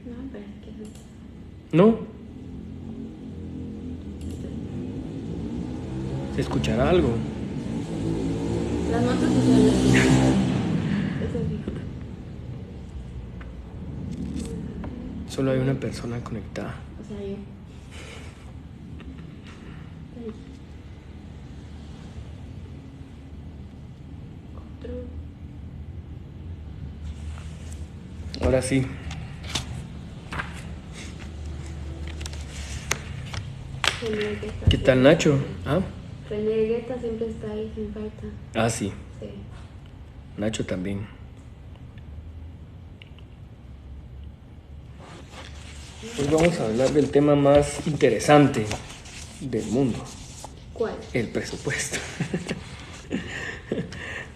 No, parece que ¿No? ¿Se escuchará algo? las motos sí son las eso sí. Solo hay una persona conectada. O sea, yo. Otro. Ahora sí. ¿Qué tal, Nacho? ¿Ah? René Guetta siempre está ahí sin falta. Ah, sí. Sí. Nacho también. Hoy vamos a hablar del tema más interesante del mundo. ¿Cuál? El presupuesto.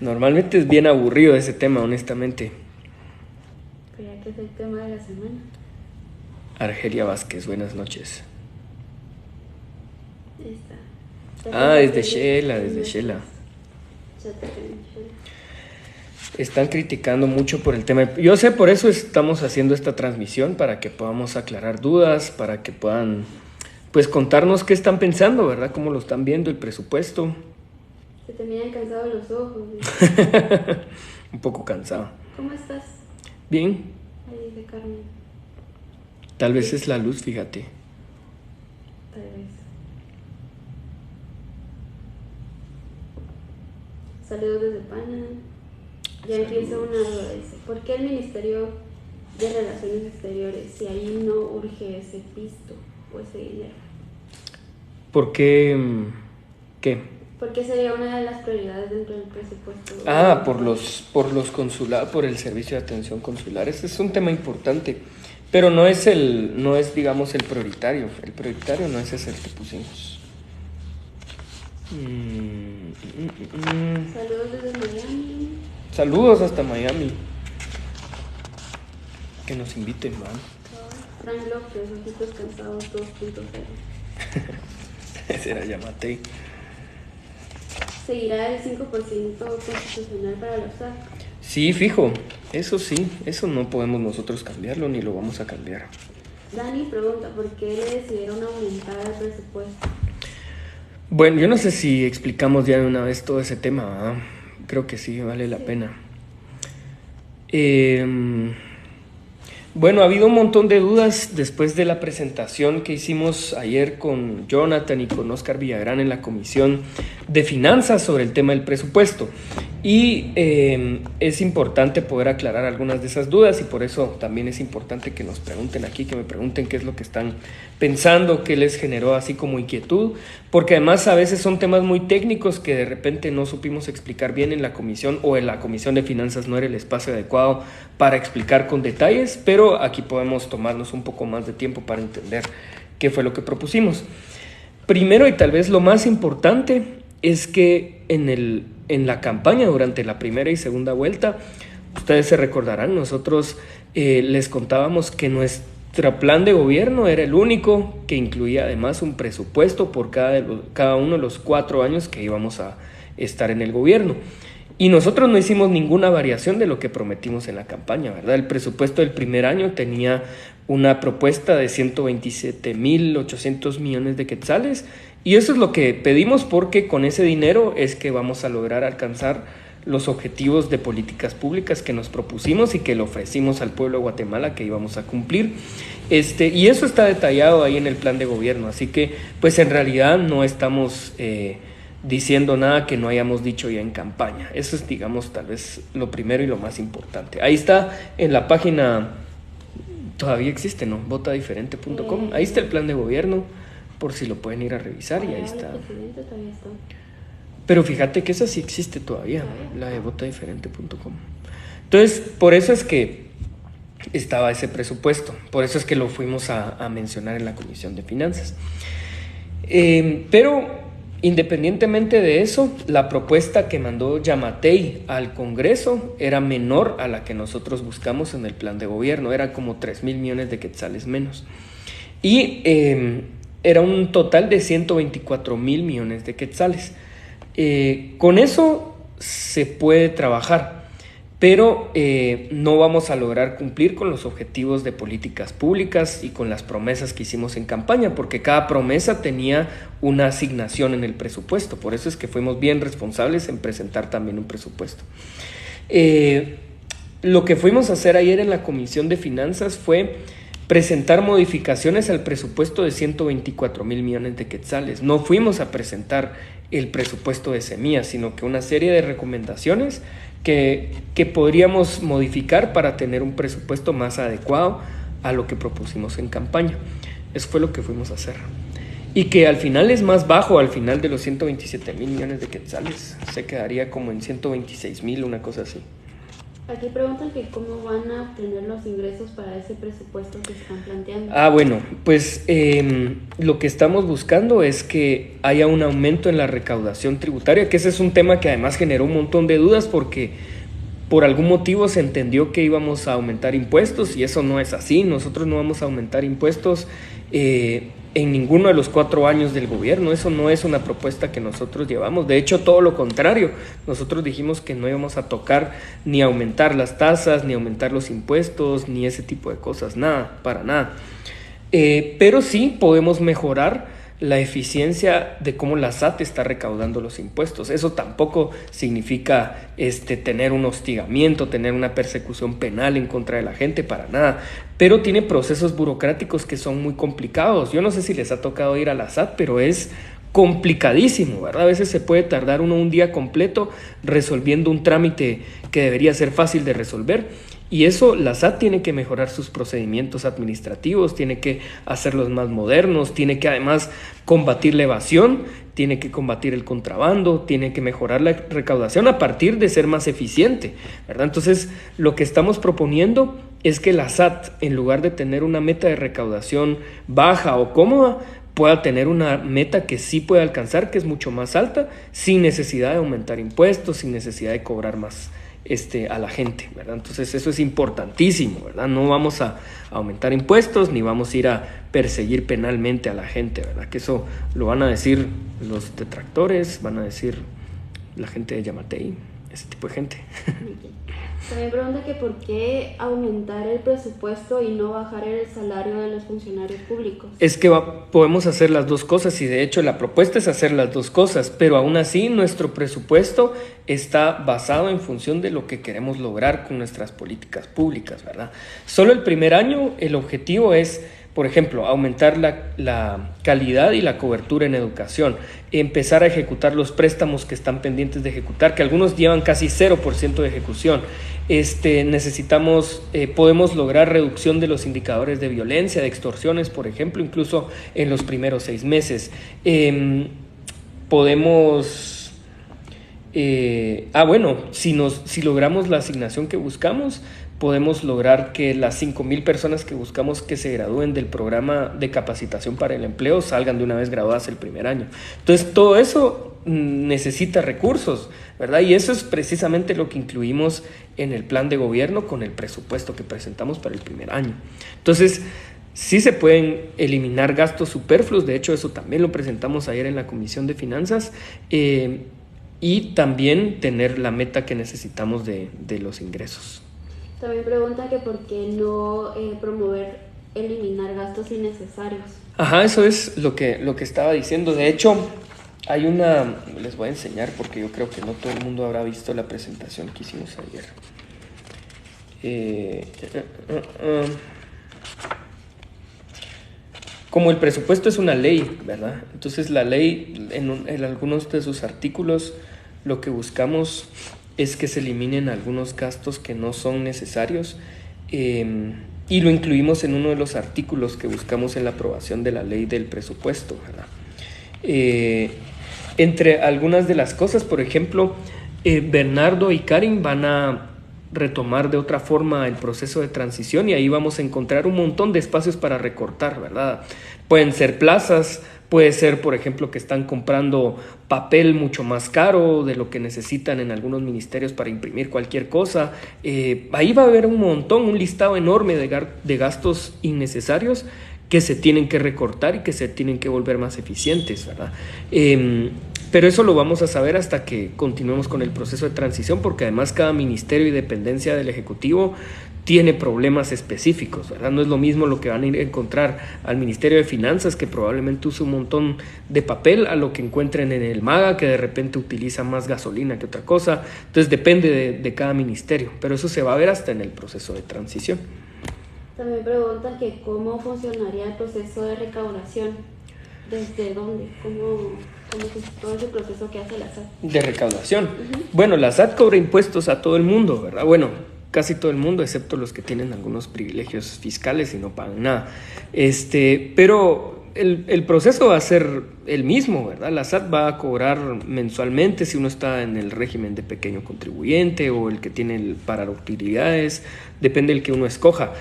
Normalmente es bien aburrido ese tema, honestamente. Pero ya que es el tema de la semana. Argelia Vázquez, buenas noches. Está. Desde Shela. Ya te tengo. Están criticando mucho por el tema. Yo sé, por eso estamos haciendo esta transmisión, para que podamos aclarar dudas, para que puedan, pues, contarnos qué están pensando, ¿verdad? Cómo lo están viendo el presupuesto. Se te miran cansados los ojos. Un poco cansado. ¿Cómo estás? Bien. Ahí dice Carmen. Tal vez es la luz, fíjate. Tal vez. Saludos desde Pana. Ya empieza una duda, dice, ¿por qué el Ministerio de Relaciones Exteriores, si ahí no urge ese pisto o ese dinero? ¿Por qué? ¿Qué? Porque sería una de las prioridades dentro del presupuesto. Por los consulados, por el servicio de atención consular. Ese es un tema importante, pero no es digamos el prioritario. El prioritario no es ese el que pusimos. Saludos desde Miami. Saludos hasta Miami. Que nos inviten, man. Frank López, ojitos cansados 2.0. Ese era Yamatei. ¿Seguirá el 5% constitucional para los SAC? Sí, fijo. Eso sí, eso no podemos nosotros cambiarlo ni lo vamos a cambiar. Dani pregunta, ¿por qué le decidieron aumentar el presupuesto? Bueno, yo no sé si explicamos ya de una vez todo ese tema, ¿verdad? Creo que sí, vale la pena. Bueno, ha habido un montón de dudas después de la presentación que hicimos ayer con Jonathan y con Oscar Villagrán en la Comisión de Finanzas sobre el tema del presupuesto. Y es importante poder aclarar algunas de esas dudas, y por eso también es importante que nos pregunten aquí, que me pregunten qué es lo que están pensando, qué les generó así como inquietud, porque además a veces son temas muy técnicos que de repente no supimos explicar bien en la comisión, o en la Comisión de Finanzas no era el espacio adecuado para explicar con detalles, pero aquí podemos tomarnos un poco más de tiempo para entender qué fue lo que propusimos. Primero, y tal vez lo más importante, es que en la campaña durante la primera y segunda vuelta, ustedes se recordarán, nosotros les contábamos que nuestro plan de gobierno era el único que incluía además un presupuesto por cada uno de los 4 años que íbamos a estar en el gobierno. Y nosotros no hicimos ninguna variación de lo que prometimos en la campaña, ¿verdad? El presupuesto del primer año tenía una propuesta de 127.800 millones de quetzales, y eso es lo que pedimos, porque con ese dinero es que vamos a lograr alcanzar los objetivos de políticas públicas que nos propusimos y que le ofrecimos al pueblo de Guatemala que íbamos a cumplir. Y eso está detallado ahí en el plan de gobierno, así que pues en realidad no estamos diciendo nada que no hayamos dicho ya en campaña. Eso es, digamos, tal vez lo primero y lo más importante. Ahí está en la página, todavía existe, ¿no? Votadiferente.com. Ahí está el plan de gobierno, por si lo pueden ir a revisar, y ahí está. Pero fíjate que esa sí existe todavía, la de votadiferente.com. Entonces, por eso es que estaba ese presupuesto, por eso es que lo fuimos a mencionar en la Comisión de Finanzas. Pero independientemente de eso, la propuesta que mandó Yamatei al Congreso era menor a la que nosotros buscamos en el plan de gobierno, era como 3,000 millones de quetzales menos. Y era un total de 124,000 millones de quetzales. Con eso se puede trabajar, pero no vamos a lograr cumplir con los objetivos de políticas públicas y con las promesas que hicimos en campaña, porque cada promesa tenía una asignación en el presupuesto. Por eso es que fuimos bien responsables en presentar también un presupuesto. Lo que fuimos a hacer ayer en la Comisión de Finanzas fue presentar modificaciones al presupuesto de 124,000 millones de quetzales. No fuimos a presentar el presupuesto de semillas, sino que una serie de recomendaciones que podríamos modificar para tener un presupuesto más adecuado a lo que propusimos en campaña. Eso fue lo que fuimos a hacer. Y que al final es más bajo, al final de los 127,000 millones de quetzales. Se quedaría como en 126,000, una cosa así. Aquí preguntan que cómo van a obtener los ingresos para ese presupuesto que están planteando. Bueno, pues lo que estamos buscando es que haya un aumento en la recaudación tributaria, que ese es un tema que además generó un montón de dudas porque por algún motivo se entendió que íbamos a aumentar impuestos y eso no es así. Nosotros no vamos a aumentar impuestos en ninguno de los 4 años del gobierno. Eso no es una propuesta que nosotros llevamos. De hecho, todo lo contrario. Nosotros dijimos que no íbamos a tocar ni aumentar las tasas, ni aumentar los impuestos, ni ese tipo de cosas. Nada, para nada. Pero sí podemos mejorar la eficiencia de cómo la SAT está recaudando los impuestos. Eso tampoco significa tener un hostigamiento, tener una persecución penal en contra de la gente, para nada. Pero tiene procesos burocráticos que son muy complicados. Yo no sé si les ha tocado ir a la SAT, pero es complicadísimo, ¿verdad? A veces se puede tardar uno un día completo resolviendo un trámite que debería ser fácil de resolver. Y eso, la SAT tiene que mejorar sus procedimientos administrativos, tiene que hacerlos más modernos, tiene que además combatir la evasión, tiene que combatir el contrabando, tiene que mejorar la recaudación a partir de ser más eficiente, ¿verdad? Entonces, lo que estamos proponiendo es que la SAT, en lugar de tener una meta de recaudación baja o cómoda, pueda tener una meta que sí puede alcanzar, que es mucho más alta, sin necesidad de aumentar impuestos, sin necesidad de cobrar más a la gente, ¿verdad? Entonces eso es importantísimo, ¿verdad? No vamos a aumentar impuestos ni vamos a ir a perseguir penalmente a la gente, ¿verdad? Que eso lo van a decir los detractores, van a decir la gente de Yamatei, ese tipo de gente. También pregunta que por qué aumentar el presupuesto y no bajar el salario de los funcionarios públicos. Es que podemos hacer las dos cosas y de hecho la propuesta es hacer las dos cosas, pero aún así nuestro presupuesto está basado en función de lo que queremos lograr con nuestras políticas públicas, ¿verdad? Solo el primer año el objetivo es, por ejemplo, aumentar la calidad y la cobertura en educación, empezar a ejecutar los préstamos que están pendientes de ejecutar, que algunos llevan casi 0% de ejecución. Podemos lograr reducción de los indicadores de violencia, de extorsiones, por ejemplo, incluso en los primeros 6 meses. Si logramos la asignación que buscamos, podemos lograr que las 5,000 personas que buscamos que se gradúen del programa de capacitación para el empleo salgan de una vez graduadas el primer año. Entonces, todo eso necesita recursos, ¿verdad? Y eso es precisamente lo que incluimos en el plan de gobierno con el presupuesto que presentamos para el primer año. Entonces, sí se pueden eliminar gastos superfluos, de hecho eso también lo presentamos ayer en la Comisión de Finanzas, y también tener la meta que necesitamos de los ingresos. También pregunta que por qué no eliminar gastos innecesarios. Ajá, eso es lo que estaba diciendo. De hecho, les voy a enseñar porque yo creo que no todo el mundo habrá visto la presentación que hicimos ayer. Como el presupuesto es una ley, ¿verdad? Entonces la ley, en algunos de sus artículos, lo que buscamos es que se eliminen algunos gastos que no son necesarios, y lo incluimos en uno de los artículos que buscamos en la aprobación de la ley del presupuesto, ¿verdad? Entre algunas de las cosas, por ejemplo, Bernardo y Karin van a retomar de otra forma el proceso de transición y ahí vamos a encontrar un montón de espacios para recortar, ¿verdad? Pueden ser plazas, puede ser, por ejemplo, que están comprando papel mucho más caro de lo que necesitan en algunos ministerios para imprimir cualquier cosa. Ahí va a haber un listado enorme de gastos innecesarios que se tienen que recortar y que se tienen que volver más eficientes, ¿verdad? Pero eso lo vamos a saber hasta que continuemos con el proceso de transición, porque además cada ministerio y dependencia del Ejecutivo tiene problemas específicos, ¿verdad? No es lo mismo lo que van a ir a encontrar al Ministerio de Finanzas, que probablemente use un montón de papel, a lo que encuentren en el MAGA, que de repente utiliza más gasolina que otra cosa. Entonces depende de cada ministerio, pero eso se va a ver hasta en el proceso de transición. También preguntan que cómo funcionaría el proceso de recaudación, desde dónde, cómo todo ese proceso que hace la SAT. De recaudación. Bueno, la SAT cobra impuestos a todo el mundo, ¿verdad? Bueno, casi todo el mundo, excepto los que tienen algunos privilegios fiscales y no pagan nada. Pero el proceso va a ser el mismo, ¿verdad? La SAT va a cobrar mensualmente si uno está en el régimen de pequeño contribuyente o el que tiene para utilidades, depende del que uno escoja.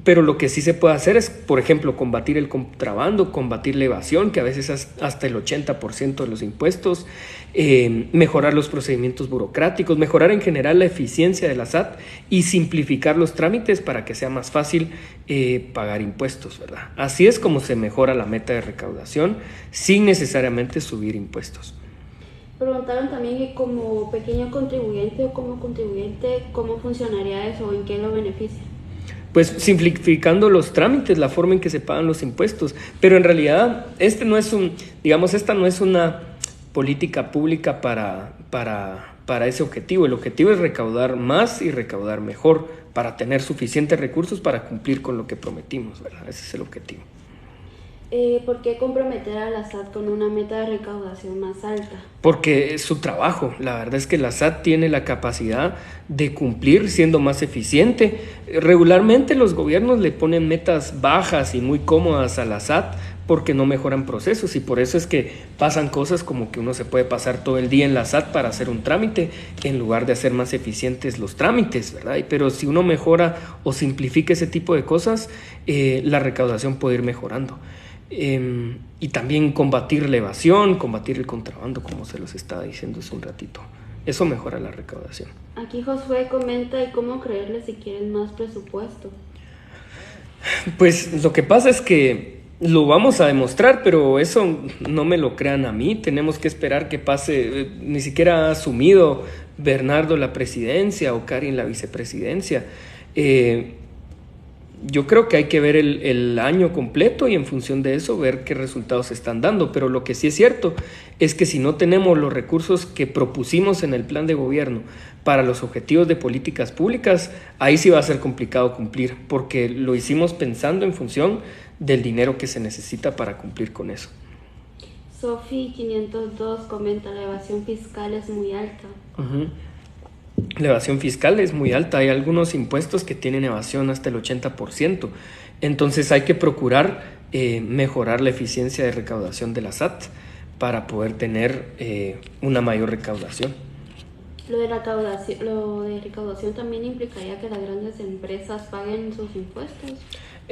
Pero lo que sí se puede hacer es, por ejemplo, combatir el contrabando, combatir la evasión, que a veces es hasta el 80% de los impuestos, mejorar los procedimientos burocráticos, mejorar en general la eficiencia de la SAT y simplificar los trámites para que sea más fácil pagar impuestos, ¿verdad? Así es como se mejora la meta de recaudación sin necesariamente subir impuestos. Preguntaron también que como pequeño contribuyente o como contribuyente, ¿cómo funcionaría eso o en qué lo beneficia? Pues simplificando los trámites, la forma en que se pagan los impuestos. Pero en realidad esta no es una política pública para ese objetivo. El objetivo es recaudar más y recaudar mejor para tener suficientes recursos para cumplir con lo que prometimos, ¿verdad? Ese es el objetivo. ¿Por qué comprometer a la SAT con una meta de recaudación más alta? Porque es su trabajo. La verdad es que la SAT tiene la capacidad de cumplir siendo más eficiente. Regularmente los gobiernos le ponen metas bajas y muy cómodas a la SAT porque no mejoran procesos, y por eso es que pasan cosas como que uno se puede pasar todo el día en la SAT para hacer un trámite en lugar de hacer más eficientes los trámites, ¿verdad? Pero si uno mejora o simplifica ese tipo de cosas, la recaudación puede ir mejorando. Y también combatir la evasión, combatir el contrabando, como se los estaba diciendo hace un ratito. Eso mejora la recaudación. Aquí Josué comenta, ¿y cómo creerle si quieren más presupuesto? Pues lo que pasa es que lo vamos a demostrar, pero eso no me lo crean a mí. Tenemos que esperar que pase. Ni siquiera ha asumido Bernardo la presidencia o Karin la vicepresidencia. Yo creo que hay que ver el año completo y en función de eso ver qué resultados se están dando, pero lo que sí es cierto es que si no tenemos los recursos que propusimos en el plan de gobierno para los objetivos de políticas públicas, ahí sí va a ser complicado cumplir, porque lo hicimos pensando en función del dinero que se necesita para cumplir con eso. Sofi 502 comenta, la evasión fiscal es muy alta. La evasión fiscal es muy alta, hay algunos impuestos que tienen evasión hasta el 80%, entonces hay que procurar mejorar la eficiencia de recaudación de la SAT para poder tener una mayor recaudación. Lo de recaudación también implicaría que las grandes empresas paguen sus impuestos.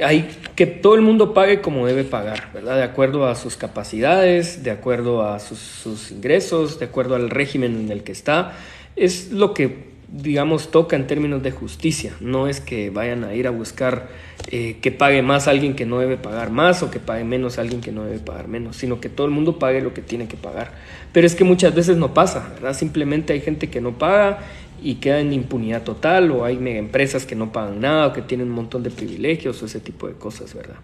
Hay que todo el mundo pague como debe pagar, ¿verdad? De acuerdo a sus capacidades, de acuerdo a sus ingresos, de acuerdo al régimen en el que está. Es lo que, digamos, toca en términos de justicia. No es que vayan a ir a buscar que pague más alguien que no debe pagar más o que pague menos alguien que no debe pagar menos, sino que todo el mundo pague lo que tiene que pagar. Pero es que muchas veces no pasa, ¿verdad? Simplemente hay gente que no paga y queda en impunidad total, o hay mega empresas que no pagan nada o que tienen un montón de privilegios o ese tipo de cosas, ¿verdad?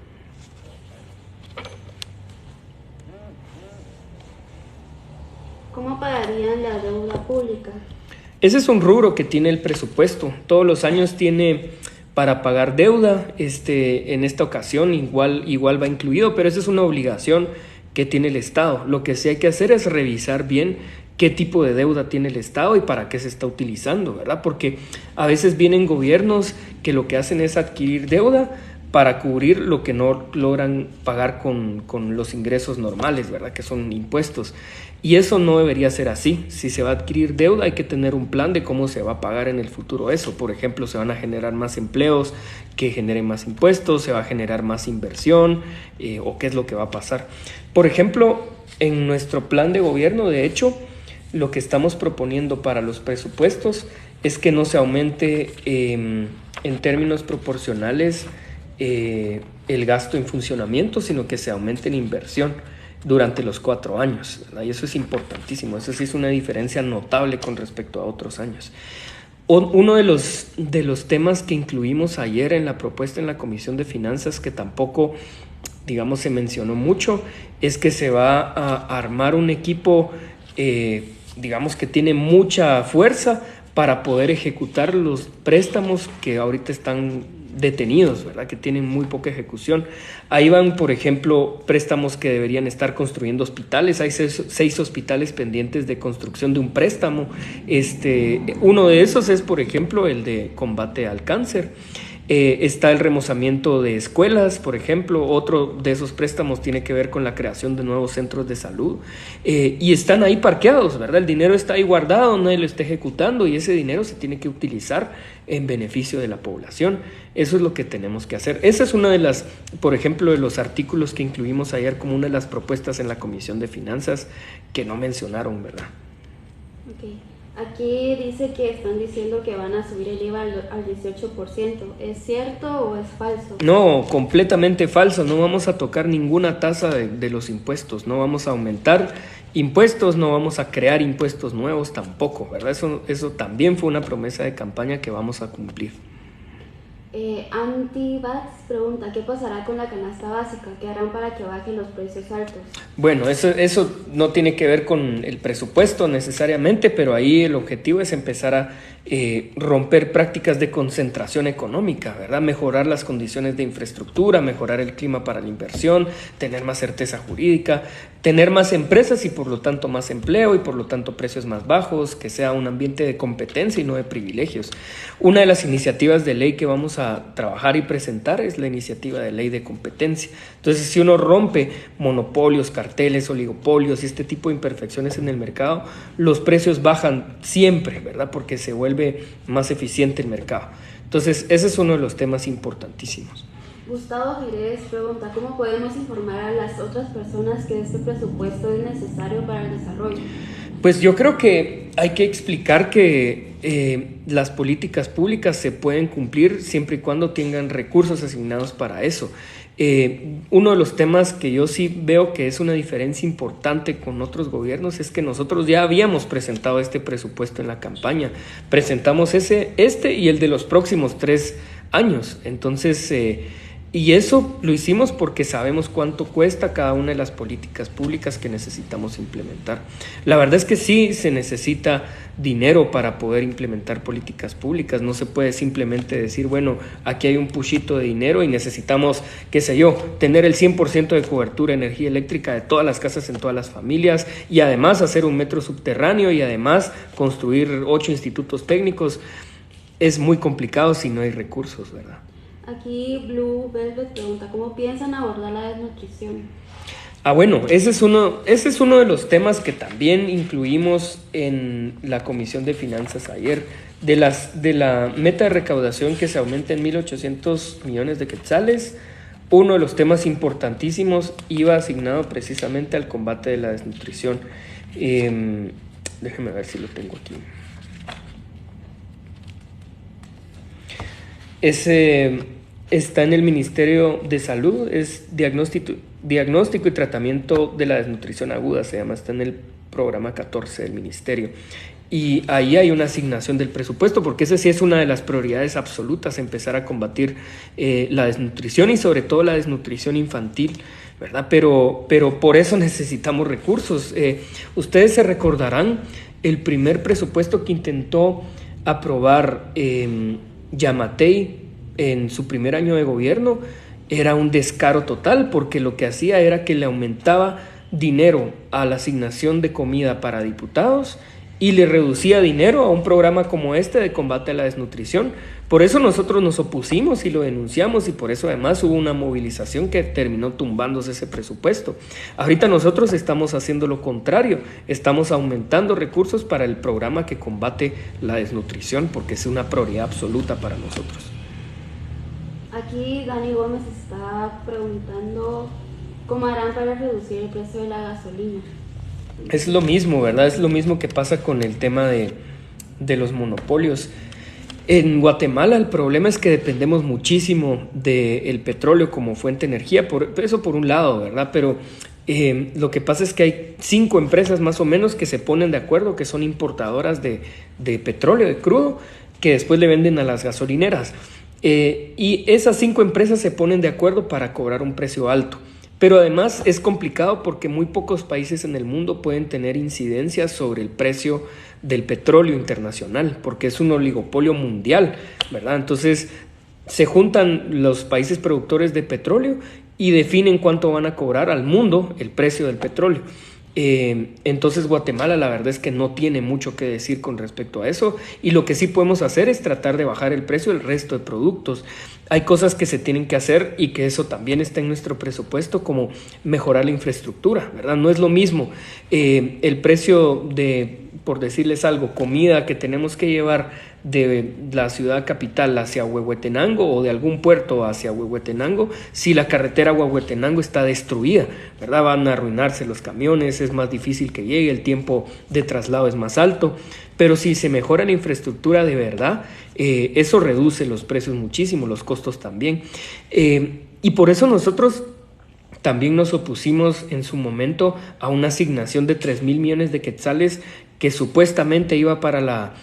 ¿Cómo pagarían la deuda pública? Ese es un rubro que tiene el presupuesto. Todos los años tiene para pagar deuda. En esta ocasión igual va incluido, pero esa es una obligación que tiene el Estado. Lo que sí hay que hacer es revisar bien qué tipo de deuda tiene el Estado y para qué se está utilizando, ¿verdad? Porque a veces vienen gobiernos que lo que hacen es adquirir deuda para cubrir lo que no logran pagar con los ingresos normales, ¿verdad? Que son impuestos. Y eso no debería ser así. Si se va a adquirir deuda, hay que tener un plan de cómo se va a pagar en el futuro eso. Por ejemplo, se van a generar más empleos que generen más impuestos, se va a generar más inversión, o qué es lo que va a pasar. Por ejemplo, en nuestro plan de gobierno, de hecho, lo que estamos proponiendo para los presupuestos es que no se aumente en términos proporcionales el gasto en funcionamiento, sino que se aumente en inversión. durante los 4 años, ¿verdad? Y eso es importantísimo, eso sí es una diferencia notable con respecto a otros años. Uno de los temas que incluimos ayer en la propuesta en la Comisión de Finanzas, que tampoco, digamos, se mencionó mucho, es que se va a armar un equipo, digamos, que tiene mucha fuerza para poder ejecutar los préstamos que ahorita están detenidos, ¿verdad? Que tienen muy poca ejecución. Ahí van, por ejemplo, préstamos que deberían estar construyendo hospitales. Hay 6 hospitales pendientes de construcción de un préstamo. Uno de esos es, por ejemplo, el de combate al cáncer. Está el remozamiento de escuelas, por ejemplo. Otro de esos préstamos tiene que ver con la creación de nuevos centros de salud. Y están ahí parqueados, ¿verdad? El dinero está ahí guardado, nadie lo está ejecutando y ese dinero se tiene que utilizar en beneficio de la población. Eso es lo que tenemos que hacer. Esa es una de las, por ejemplo, de los artículos que incluimos ayer como una de las propuestas en la Comisión de Finanzas que no mencionaron, ¿verdad? Ok. Aquí dice que están diciendo que van a subir el IVA al 18%. ¿Es cierto o es falso? No, completamente falso. No vamos a tocar ninguna tasa de los impuestos. No vamos a aumentar impuestos, no vamos a crear impuestos nuevos tampoco, ¿verdad? Eso también fue una promesa de campaña que vamos a cumplir. Antivax pregunta, ¿qué pasará con la canasta básica? ¿Qué harán para que bajen los precios altos? Bueno, eso no tiene que ver con el presupuesto necesariamente, pero ahí el objetivo es empezar a romper prácticas de concentración económica, ¿verdad? Mejorar las condiciones de infraestructura, mejorar el clima para la inversión, tener más certeza jurídica, tener más empresas y por lo tanto más empleo y por lo tanto precios más bajos, que sea un ambiente de competencia y no de privilegios. Una de las iniciativas de ley que vamos a trabajar y presentar es la iniciativa de ley de competencia. Entonces, si uno rompe monopolios, carteles, oligopolios y este tipo de imperfecciones en el mercado, los precios bajan siempre, ¿verdad? Porque se vuelve más eficiente el mercado. Entonces, ese es uno de los temas importantísimos. Gustavo Girés pregunta, ¿cómo podemos informar a las otras personas que este presupuesto es necesario para el desarrollo? Pues yo creo que hay que explicar que las políticas públicas se pueden cumplir siempre y cuando tengan recursos asignados para eso. Uno de los temas que yo sí veo que es una diferencia importante con otros gobiernos es que nosotros ya habíamos presentado este presupuesto en la campaña. Presentamos este y el de los próximos 3 años. Entonces, y eso lo hicimos porque sabemos cuánto cuesta cada una de las políticas públicas que necesitamos implementar. La verdad es que sí se necesita dinero para poder implementar políticas públicas. No se puede simplemente decir, bueno, aquí hay un puchito de dinero y necesitamos, qué sé yo, tener el 100% de cobertura de energía eléctrica de todas las casas en todas las familias y además hacer un metro subterráneo y además construir 8 institutos técnicos. Es muy complicado si no hay recursos, ¿verdad? Aquí Blue Velvet pregunta, ¿cómo piensan abordar la desnutrición? Bueno, ese es uno de los temas que también incluimos en la Comisión de Finanzas ayer, de la meta de recaudación que se aumenta en 1.800 millones de quetzales. Uno de los temas importantísimos iba asignado precisamente al combate de la desnutrición. Déjeme ver si lo tengo aquí. Está en el Ministerio de Salud, es diagnóstico y tratamiento de la desnutrición aguda, se llama, está en el programa 14 del Ministerio. Y ahí hay una asignación del presupuesto, porque esa sí es una de las prioridades absolutas, empezar a combatir la desnutrición y sobre todo la desnutrición infantil, ¿verdad? Pero por eso necesitamos recursos. Ustedes se recordarán el primer presupuesto que intentó aprobar Yamatei en su primer año de gobierno era un descaro total, porque lo que hacía era que le aumentaba dinero a la asignación de comida para diputados y le reducía dinero a un programa como este de combate a la desnutrición. Por eso nosotros nos opusimos y lo denunciamos y por eso además hubo una movilización que terminó tumbándose ese presupuesto. Ahorita nosotros estamos haciendo lo contrario, estamos aumentando recursos para el programa que combate la desnutrición porque es una prioridad absoluta para nosotros. Aquí Dani Gómez está preguntando cómo harán para reducir el precio de la gasolina. Es lo mismo, ¿verdad? Es lo mismo que pasa con el tema de los monopolios. En Guatemala el problema es que dependemos muchísimo del petróleo como fuente de energía, eso por un lado, ¿verdad? Pero Lo que pasa es que hay 5 empresas más o menos que se ponen de acuerdo, que son importadoras de petróleo, de crudo, que después le venden a las gasolineras. Y esas 5 empresas se ponen de acuerdo para cobrar un precio alto. Pero además es complicado porque muy pocos países en el mundo pueden tener incidencias sobre el precio del petróleo internacional, porque es un oligopolio mundial, ¿verdad? Entonces se juntan los países productores de petróleo y definen cuánto van a cobrar al mundo el precio del petróleo. Entonces Guatemala la verdad es que no tiene mucho que decir con respecto a eso, y lo que sí podemos hacer es tratar de bajar el precio del resto de productos. Hay cosas que se tienen que hacer y que eso también está en nuestro presupuesto, como mejorar la infraestructura, ¿verdad? No es lo mismo el precio de, por decirles algo, comida que tenemos que llevar de la ciudad capital hacia Huehuetenango o de algún puerto hacia Huehuetenango, si la carretera Huehuetenango está destruida, ¿verdad? Van a arruinarse los camiones, es más difícil que llegue, el tiempo de traslado es más alto. Pero si se mejora la infraestructura de verdad, eso reduce los precios muchísimo, los costos también. Y por eso nosotros también nos opusimos en su momento a una asignación de 3,000 millones de quetzales que supuestamente iba para la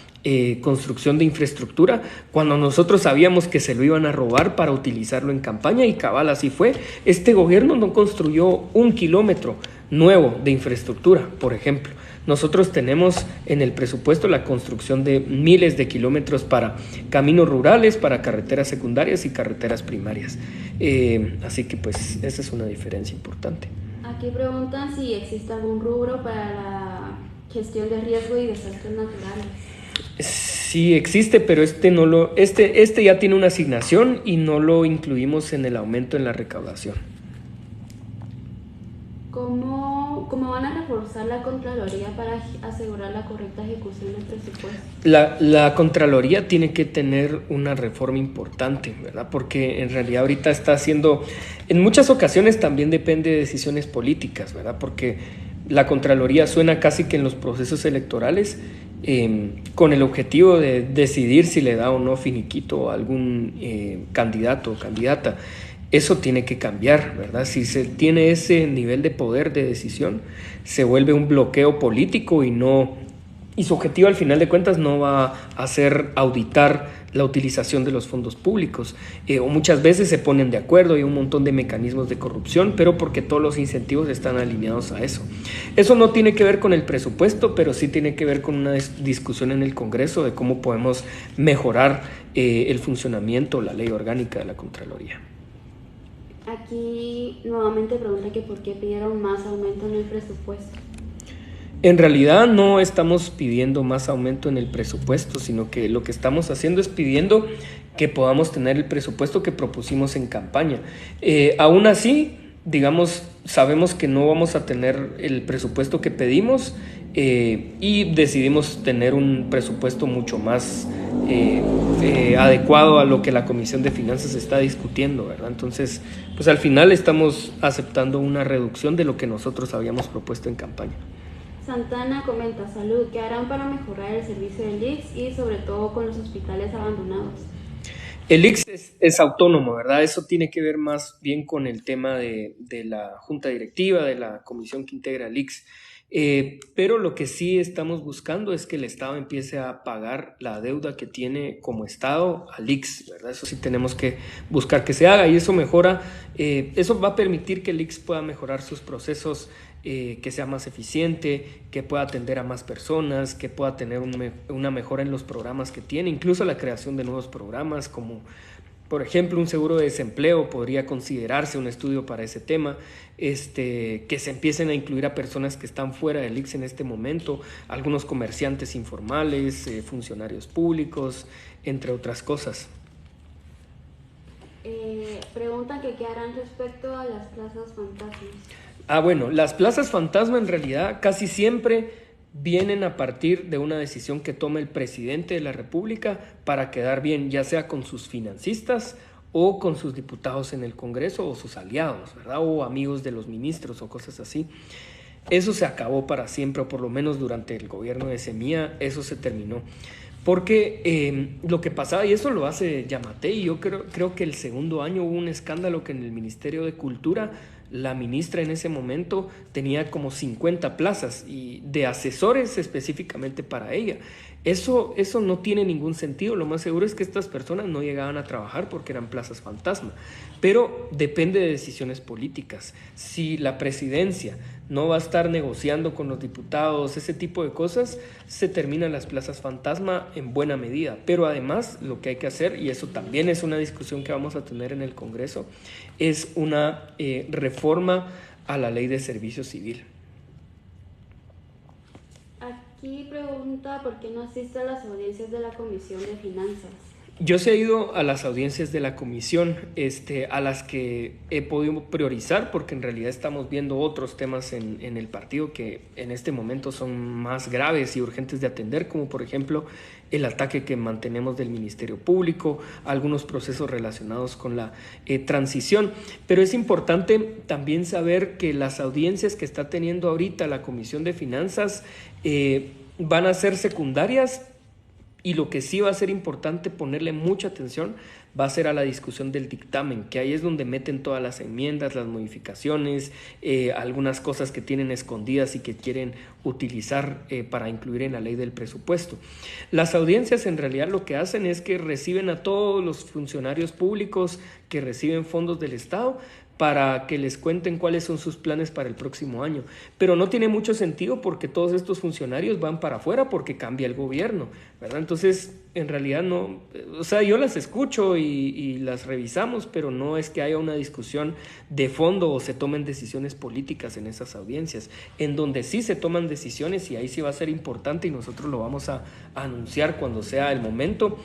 construcción de infraestructura, cuando nosotros sabíamos que se lo iban a robar para utilizarlo en campaña, y cabal así fue. Este gobierno no construyó 1 kilómetro nuevo de infraestructura, por ejemplo. Nosotros tenemos en el presupuesto la construcción de miles de kilómetros para caminos rurales, para carreteras secundarias y carreteras primarias. Así que pues esa es una diferencia importante. Aquí preguntan si existe algún rubro para la gestión de riesgo y desastres naturales. Sí existe, pero este ya tiene una asignación y no lo incluimos en el aumento en la recaudación. ¿Cómo van a reforzar la Contraloría para asegurar la correcta ejecución del presupuesto? La Contraloría tiene que tener una reforma importante, ¿verdad? Porque en realidad ahorita está haciendo, en muchas ocasiones también depende de decisiones políticas, ¿verdad? Porque la Contraloría suena casi que en los procesos electorales con el objetivo de decidir si le da o no finiquito a algún candidato o candidata. Eso tiene que cambiar, ¿verdad? Si se tiene ese nivel de poder de decisión, se vuelve un bloqueo político y su objetivo al final de cuentas no va a ser auditar la utilización de los fondos públicos. O muchas veces se ponen de acuerdo y un montón de mecanismos de corrupción, pero porque todos los incentivos están alineados a eso. Eso no tiene que ver con el presupuesto, pero sí tiene que ver con una discusión en el Congreso de cómo podemos mejorar el funcionamiento, la ley orgánica de la Contraloría. Aquí nuevamente pregunta que por qué pidieron más aumento en el presupuesto. En realidad no estamos pidiendo más aumento en el presupuesto, sino que lo que estamos haciendo es pidiendo que podamos tener el presupuesto que propusimos en campaña. Aún así, digamos, sabemos que no vamos a tener el presupuesto que pedimos y decidimos tener un presupuesto mucho más adecuado a lo que la Comisión de Finanzas está discutiendo, ¿verdad? Entonces, pues al final estamos aceptando una reducción de lo que nosotros habíamos propuesto en campaña. Santana comenta: salud, ¿qué harán para mejorar el servicio del ICS y sobre todo con los hospitales abandonados? El ICS es autónomo, ¿verdad? Eso tiene que ver más bien con el tema de la junta directiva, de la comisión que integra el ICS. Pero lo que sí estamos buscando es que el Estado empiece a pagar la deuda que tiene como Estado al ICS, ¿verdad? Eso sí tenemos que buscar que se haga, y eso mejora, eso va a permitir que el ICS pueda mejorar sus procesos, que sea más eficiente, que pueda atender a más personas, que pueda tener una mejora en los programas que tiene, incluso la creación de nuevos programas como, por ejemplo, un seguro de desempleo podría considerarse un estudio para ese tema, que se empiecen a incluir a personas que están fuera del ICS en este momento, algunos comerciantes informales, funcionarios públicos, entre otras cosas. Preguntan que qué harán respecto a las plazas fantasmas. Bueno, las plazas fantasma en realidad casi siempre vienen a partir de una decisión que toma el presidente de la República para quedar bien, ya sea con sus financistas o con sus diputados en el Congreso o sus aliados, ¿verdad? O amigos de los ministros o cosas así. Eso se acabó para siempre, o por lo menos durante el gobierno de Semilla, eso se terminó. Porque lo que pasaba, y eso lo hace Yamatei, yo creo que el segundo año hubo un escándalo que en el Ministerio de Cultura la ministra en ese momento tenía como 50 plazas y de asesores específicamente para ella. Eso no tiene ningún sentido. Lo más seguro es que estas personas no llegaban a trabajar porque eran plazas fantasma. Pero depende de decisiones políticas. Si la presidencia no va a estar negociando con los diputados, ese tipo de cosas, se terminan las plazas fantasma en buena medida. Pero además lo que hay que hacer, y eso también es una discusión que vamos a tener en el Congreso, es una reforma a la ley de servicio civil. Aquí pregunta por qué no asiste a las audiencias de la Comisión de Finanzas. Yo sí he ido a las audiencias de la comisión, a las que he podido priorizar, porque en realidad estamos viendo otros temas en el partido que en este momento son más graves y urgentes de atender, como por ejemplo el ataque que mantenemos del Ministerio Público, algunos procesos relacionados con la transición. Pero es importante también saber que las audiencias que está teniendo ahorita la Comisión de Finanzas van a ser secundarias. Y lo que sí va a ser importante ponerle mucha atención va a ser a la discusión del dictamen, que ahí es donde meten todas las enmiendas, las modificaciones, algunas cosas que tienen escondidas y que quieren utilizar para incluir en la ley del presupuesto. Las audiencias en realidad lo que hacen es que reciben a todos los funcionarios públicos que reciben fondos del Estado para que les cuenten cuáles son sus planes para el próximo año. Pero no tiene mucho sentido porque todos estos funcionarios van para afuera porque cambia el gobierno, ¿verdad? Entonces, en realidad no, o sea, yo las escucho y las revisamos, pero no es que haya una discusión de fondo o se tomen decisiones políticas en esas audiencias. En donde sí se toman decisiones, y ahí sí va a ser importante y nosotros lo vamos a anunciar cuando sea el momento,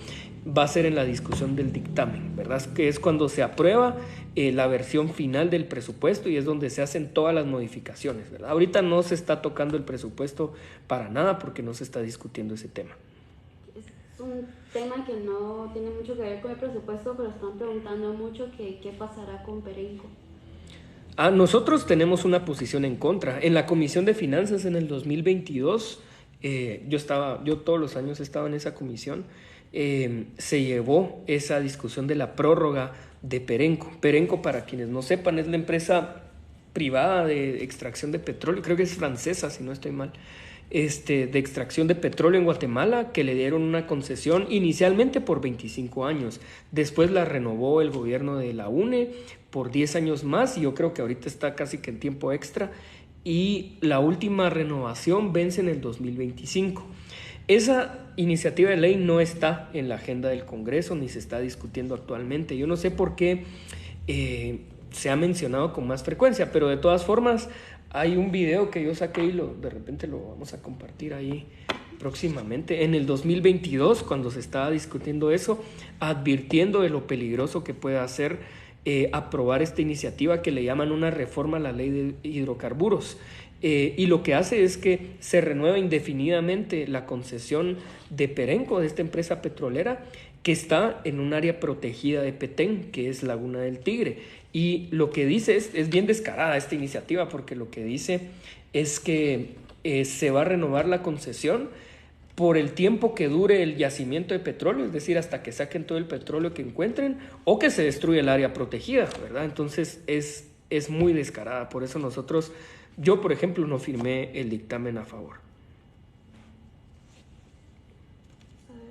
va a ser en la discusión del dictamen, ¿verdad? Que es cuando se aprueba la versión final del presupuesto y es donde se hacen todas las modificaciones, ¿verdad? Ahorita no se está tocando el presupuesto para nada porque no se está discutiendo ese tema. Es un tema que no tiene mucho que ver con el presupuesto, pero están preguntando mucho que qué pasará con Perenco. Nosotros tenemos una posición en contra. En la Comisión de Finanzas en el 2022, yo todos los años estaba en esa comisión. Se llevó esa discusión de la prórroga de Perenco. Perenco, para quienes no sepan, es la empresa privada de extracción de petróleo, creo que es francesa si no estoy mal, de extracción de petróleo en Guatemala, que le dieron una concesión inicialmente por 25 años, después la renovó el gobierno de la UNE por 10 años más y yo creo que ahorita está casi que en tiempo extra y la última renovación vence en el 2025. Esa iniciativa de ley no está en la agenda del Congreso ni se está discutiendo actualmente. Yo no sé por qué se ha mencionado con más frecuencia, pero de todas formas hay un video que yo saqué y de repente lo vamos a compartir ahí próximamente. En el 2022, cuando se estaba discutiendo eso, advirtiendo de lo peligroso que puede hacer aprobar esta iniciativa que le llaman una reforma a la ley de hidrocarburos. Y lo que hace es que se renueva indefinidamente la concesión de Perenco, de esta empresa petrolera, que está en un área protegida de Petén, que es Laguna del Tigre. Y lo que dice es bien descarada esta iniciativa, porque lo que dice es que se va a renovar la concesión por el tiempo que dure el yacimiento de petróleo, es decir, hasta que saquen todo el petróleo que encuentren, o que se destruya el área protegida, ¿verdad? Entonces es muy descarada, por eso yo por ejemplo no firmé el dictamen a favor. A ver,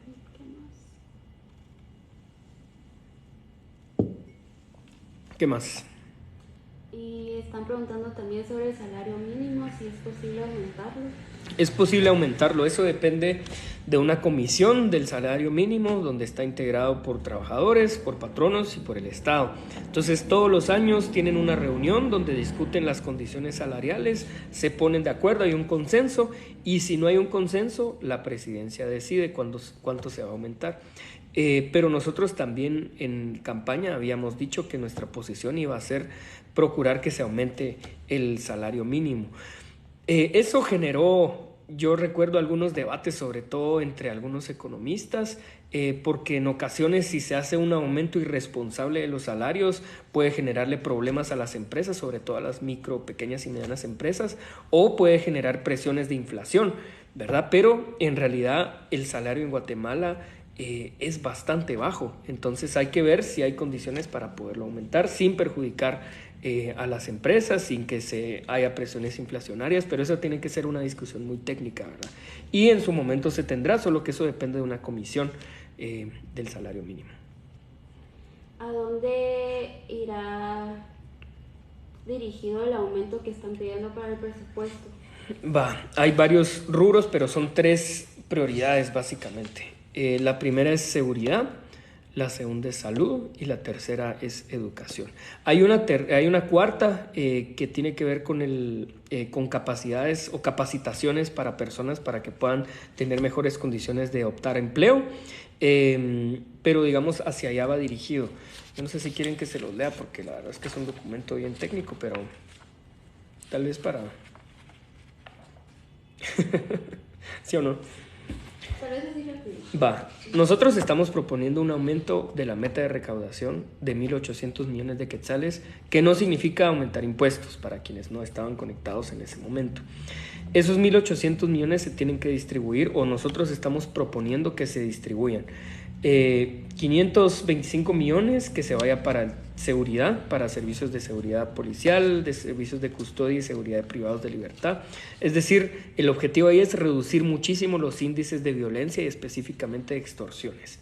¿Qué más? Y están preguntando también sobre el salario mínimo, si es posible aumentarlo. Es posible aumentarlo, eso depende de una comisión del salario mínimo donde está integrado por trabajadores, por patronos y por el Estado. Entonces todos los años tienen una reunión donde discuten las condiciones salariales, se ponen de acuerdo, hay un consenso y si no hay un consenso, la presidencia decide cuánto se va a aumentar. Pero nosotros también en campaña habíamos dicho que nuestra posición iba a ser procurar que se aumente el salario mínimo. Eso generó, yo recuerdo algunos debates, sobre todo entre algunos economistas, porque en ocasiones si se hace un aumento irresponsable de los salarios puede generarle problemas a las empresas, sobre todo a las micro, pequeñas y medianas empresas, o puede generar presiones de inflación, ¿verdad? Pero en realidad el salario en Guatemala es bastante bajo. Entonces hay que ver si hay condiciones para poderlo aumentar sin perjudicar a las empresas, sin que se haya presiones inflacionarias, pero eso tiene que ser una discusión muy técnica, ¿verdad? Y en su momento se tendrá, solo que eso depende de una comisión del salario mínimo. ¿A dónde irá dirigido el aumento que están pidiendo para el presupuesto? Hay varios rubros, pero son 3 prioridades básicamente. La primera es seguridad, la segunda es salud y la tercera es educación. Hay una cuarta que tiene que ver con capacidades o capacitaciones para personas para que puedan tener mejores condiciones de optar a empleo, pero digamos hacia allá va dirigido. Yo no sé si quieren que se los lea porque la verdad es que es un documento bien técnico, pero tal vez para... ¿Sí o no? Tal vez así rápido. Nosotros estamos proponiendo un aumento de la meta de recaudación de 1.800 millones de quetzales, que no significa aumentar impuestos para quienes no estaban conectados en ese momento. Esos 1.800 millones se tienen que distribuir, o nosotros estamos proponiendo que se distribuyan. 525 millones que se vaya para seguridad, para servicios de seguridad policial, de servicios de custodia y seguridad de privados de libertad. Es decir, el objetivo ahí es reducir muchísimo los índices de violencia y específicamente de extorsiones.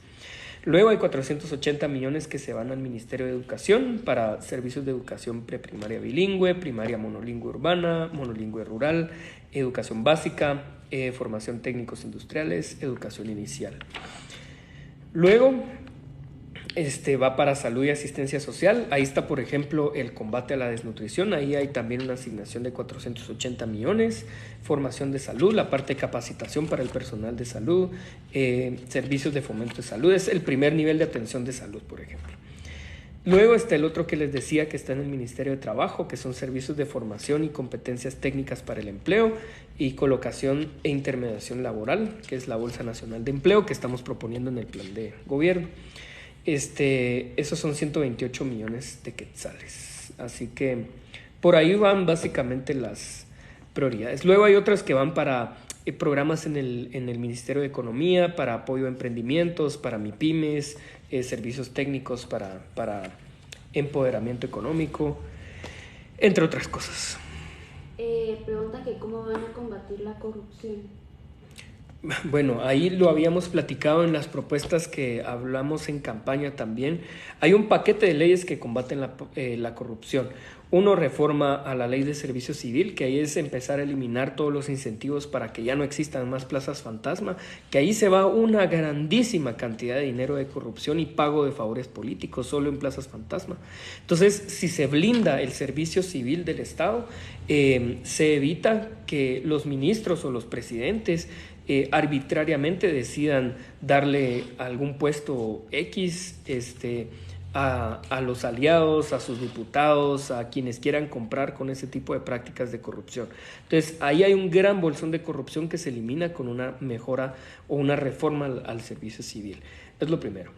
Luego hay 480 millones que se van al Ministerio de Educación para servicios de educación preprimaria bilingüe, primaria monolingüe urbana, monolingüe rural, educación básica, formación técnicos industriales, educación inicial. Luego va para salud y asistencia social. Ahí está, por ejemplo, el combate a la desnutrición. Ahí hay también una asignación de 480 millones. Formación de salud, la parte de capacitación para el personal de salud, servicios de fomento de salud. Es el primer nivel de atención de salud, por ejemplo. Luego está el otro que les decía que está en el Ministerio de Trabajo, que son servicios de formación y competencias técnicas para el empleo y colocación e intermediación laboral, que es la Bolsa Nacional de Empleo que estamos proponiendo en el plan de gobierno. Esos son 128 millones de quetzales. Así que por ahí van básicamente las prioridades. Luego hay otras que van para programas en el Ministerio de Economía, para apoyo a emprendimientos, para MIPYMES, servicios técnicos para empoderamiento económico, entre otras cosas. Pregunta que cómo van a combatir la corrupción. Bueno, ahí lo habíamos platicado en las propuestas que hablamos en campaña también. Hay un paquete de leyes que combaten la corrupción. Uno, reforma a la ley de servicio civil, que ahí es empezar a eliminar todos los incentivos para que ya no existan más plazas fantasma, que ahí se va una grandísima cantidad de dinero de corrupción y pago de favores políticos solo en plazas fantasma. Entonces, si se blinda el servicio civil del Estado, se evita que los ministros o los presidentes arbitrariamente decidan darle algún puesto X a los aliados, a sus diputados, a quienes quieran comprar con ese tipo de prácticas de corrupción. Entonces, ahí hay un gran bolsón de corrupción que se elimina con una mejora o una reforma al servicio civil. Es lo primero.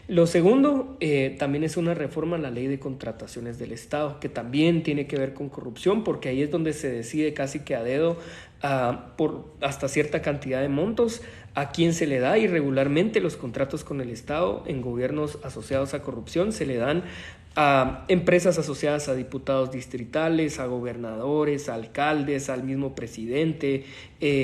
Lo segundo, también es una reforma a la ley de contrataciones del Estado, que también tiene que ver con corrupción, porque ahí es donde se decide casi que a dedo por hasta cierta cantidad de montos a quién se le da, y regularmente los contratos con el Estado en gobiernos asociados a corrupción se le dan a empresas asociadas a diputados distritales, a gobernadores, a alcaldes, al mismo presidente,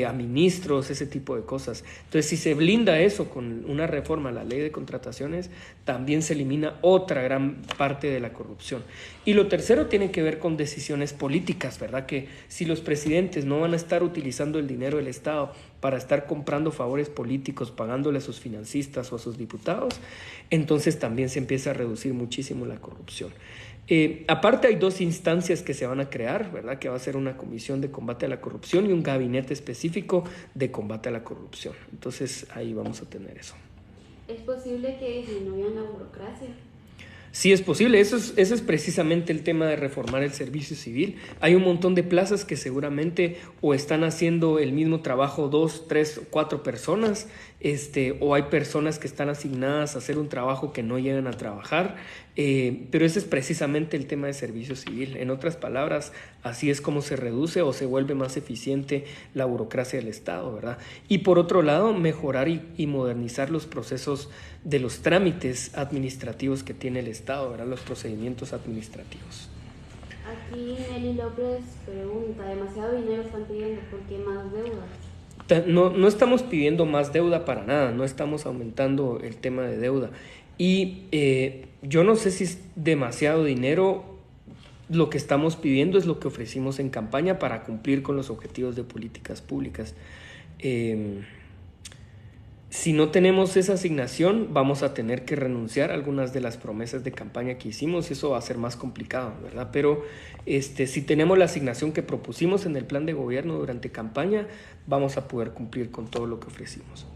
a ministros, ese tipo de cosas. Entonces, si se blinda eso con una reforma a la ley de contrataciones, también se elimina otra gran parte de la corrupción. Y lo tercero tiene que ver con decisiones políticas, ¿verdad? Que si los presidentes no van a estar utilizando el dinero del Estado para estar comprando favores políticos, pagándole a sus financistas o a sus diputados, entonces también se empieza a reducir muchísimo la corrupción. Aparte hay 2 instancias que se van a crear, ¿verdad? Que va a ser una comisión de combate a la corrupción y un gabinete específico de combate a la corrupción. Entonces ahí vamos a tener eso. ¿Es posible que disminuyan la burocracia? Sí, es posible. Eso es precisamente el tema de reformar el servicio civil. Hay un montón de plazas que seguramente o están haciendo el mismo trabajo 2, 3 o 4 personas o hay personas que están asignadas a hacer un trabajo que no llegan a trabajar, pero ese es precisamente el tema de servicio civil. En otras palabras, así es como se reduce o se vuelve más eficiente la burocracia del Estado, ¿verdad? Y por otro lado, mejorar y modernizar los procesos de los trámites administrativos que tiene el Estado, ¿verdad? Los procedimientos administrativos. Aquí Nelly López pregunta, demasiado dinero están pidiendo, ¿por qué más deudas? No estamos pidiendo más deuda para nada, no estamos aumentando el tema de deuda. Y yo no sé si es demasiado dinero. Lo que estamos pidiendo es lo que ofrecimos en campaña para cumplir con los objetivos de políticas públicas. Si no tenemos esa asignación, vamos a tener que renunciar a algunas de las promesas de campaña que hicimos y eso va a ser más complicado, ¿verdad? Pero si tenemos la asignación que propusimos en el plan de gobierno durante campaña, vamos a poder cumplir con todo lo que ofrecimos.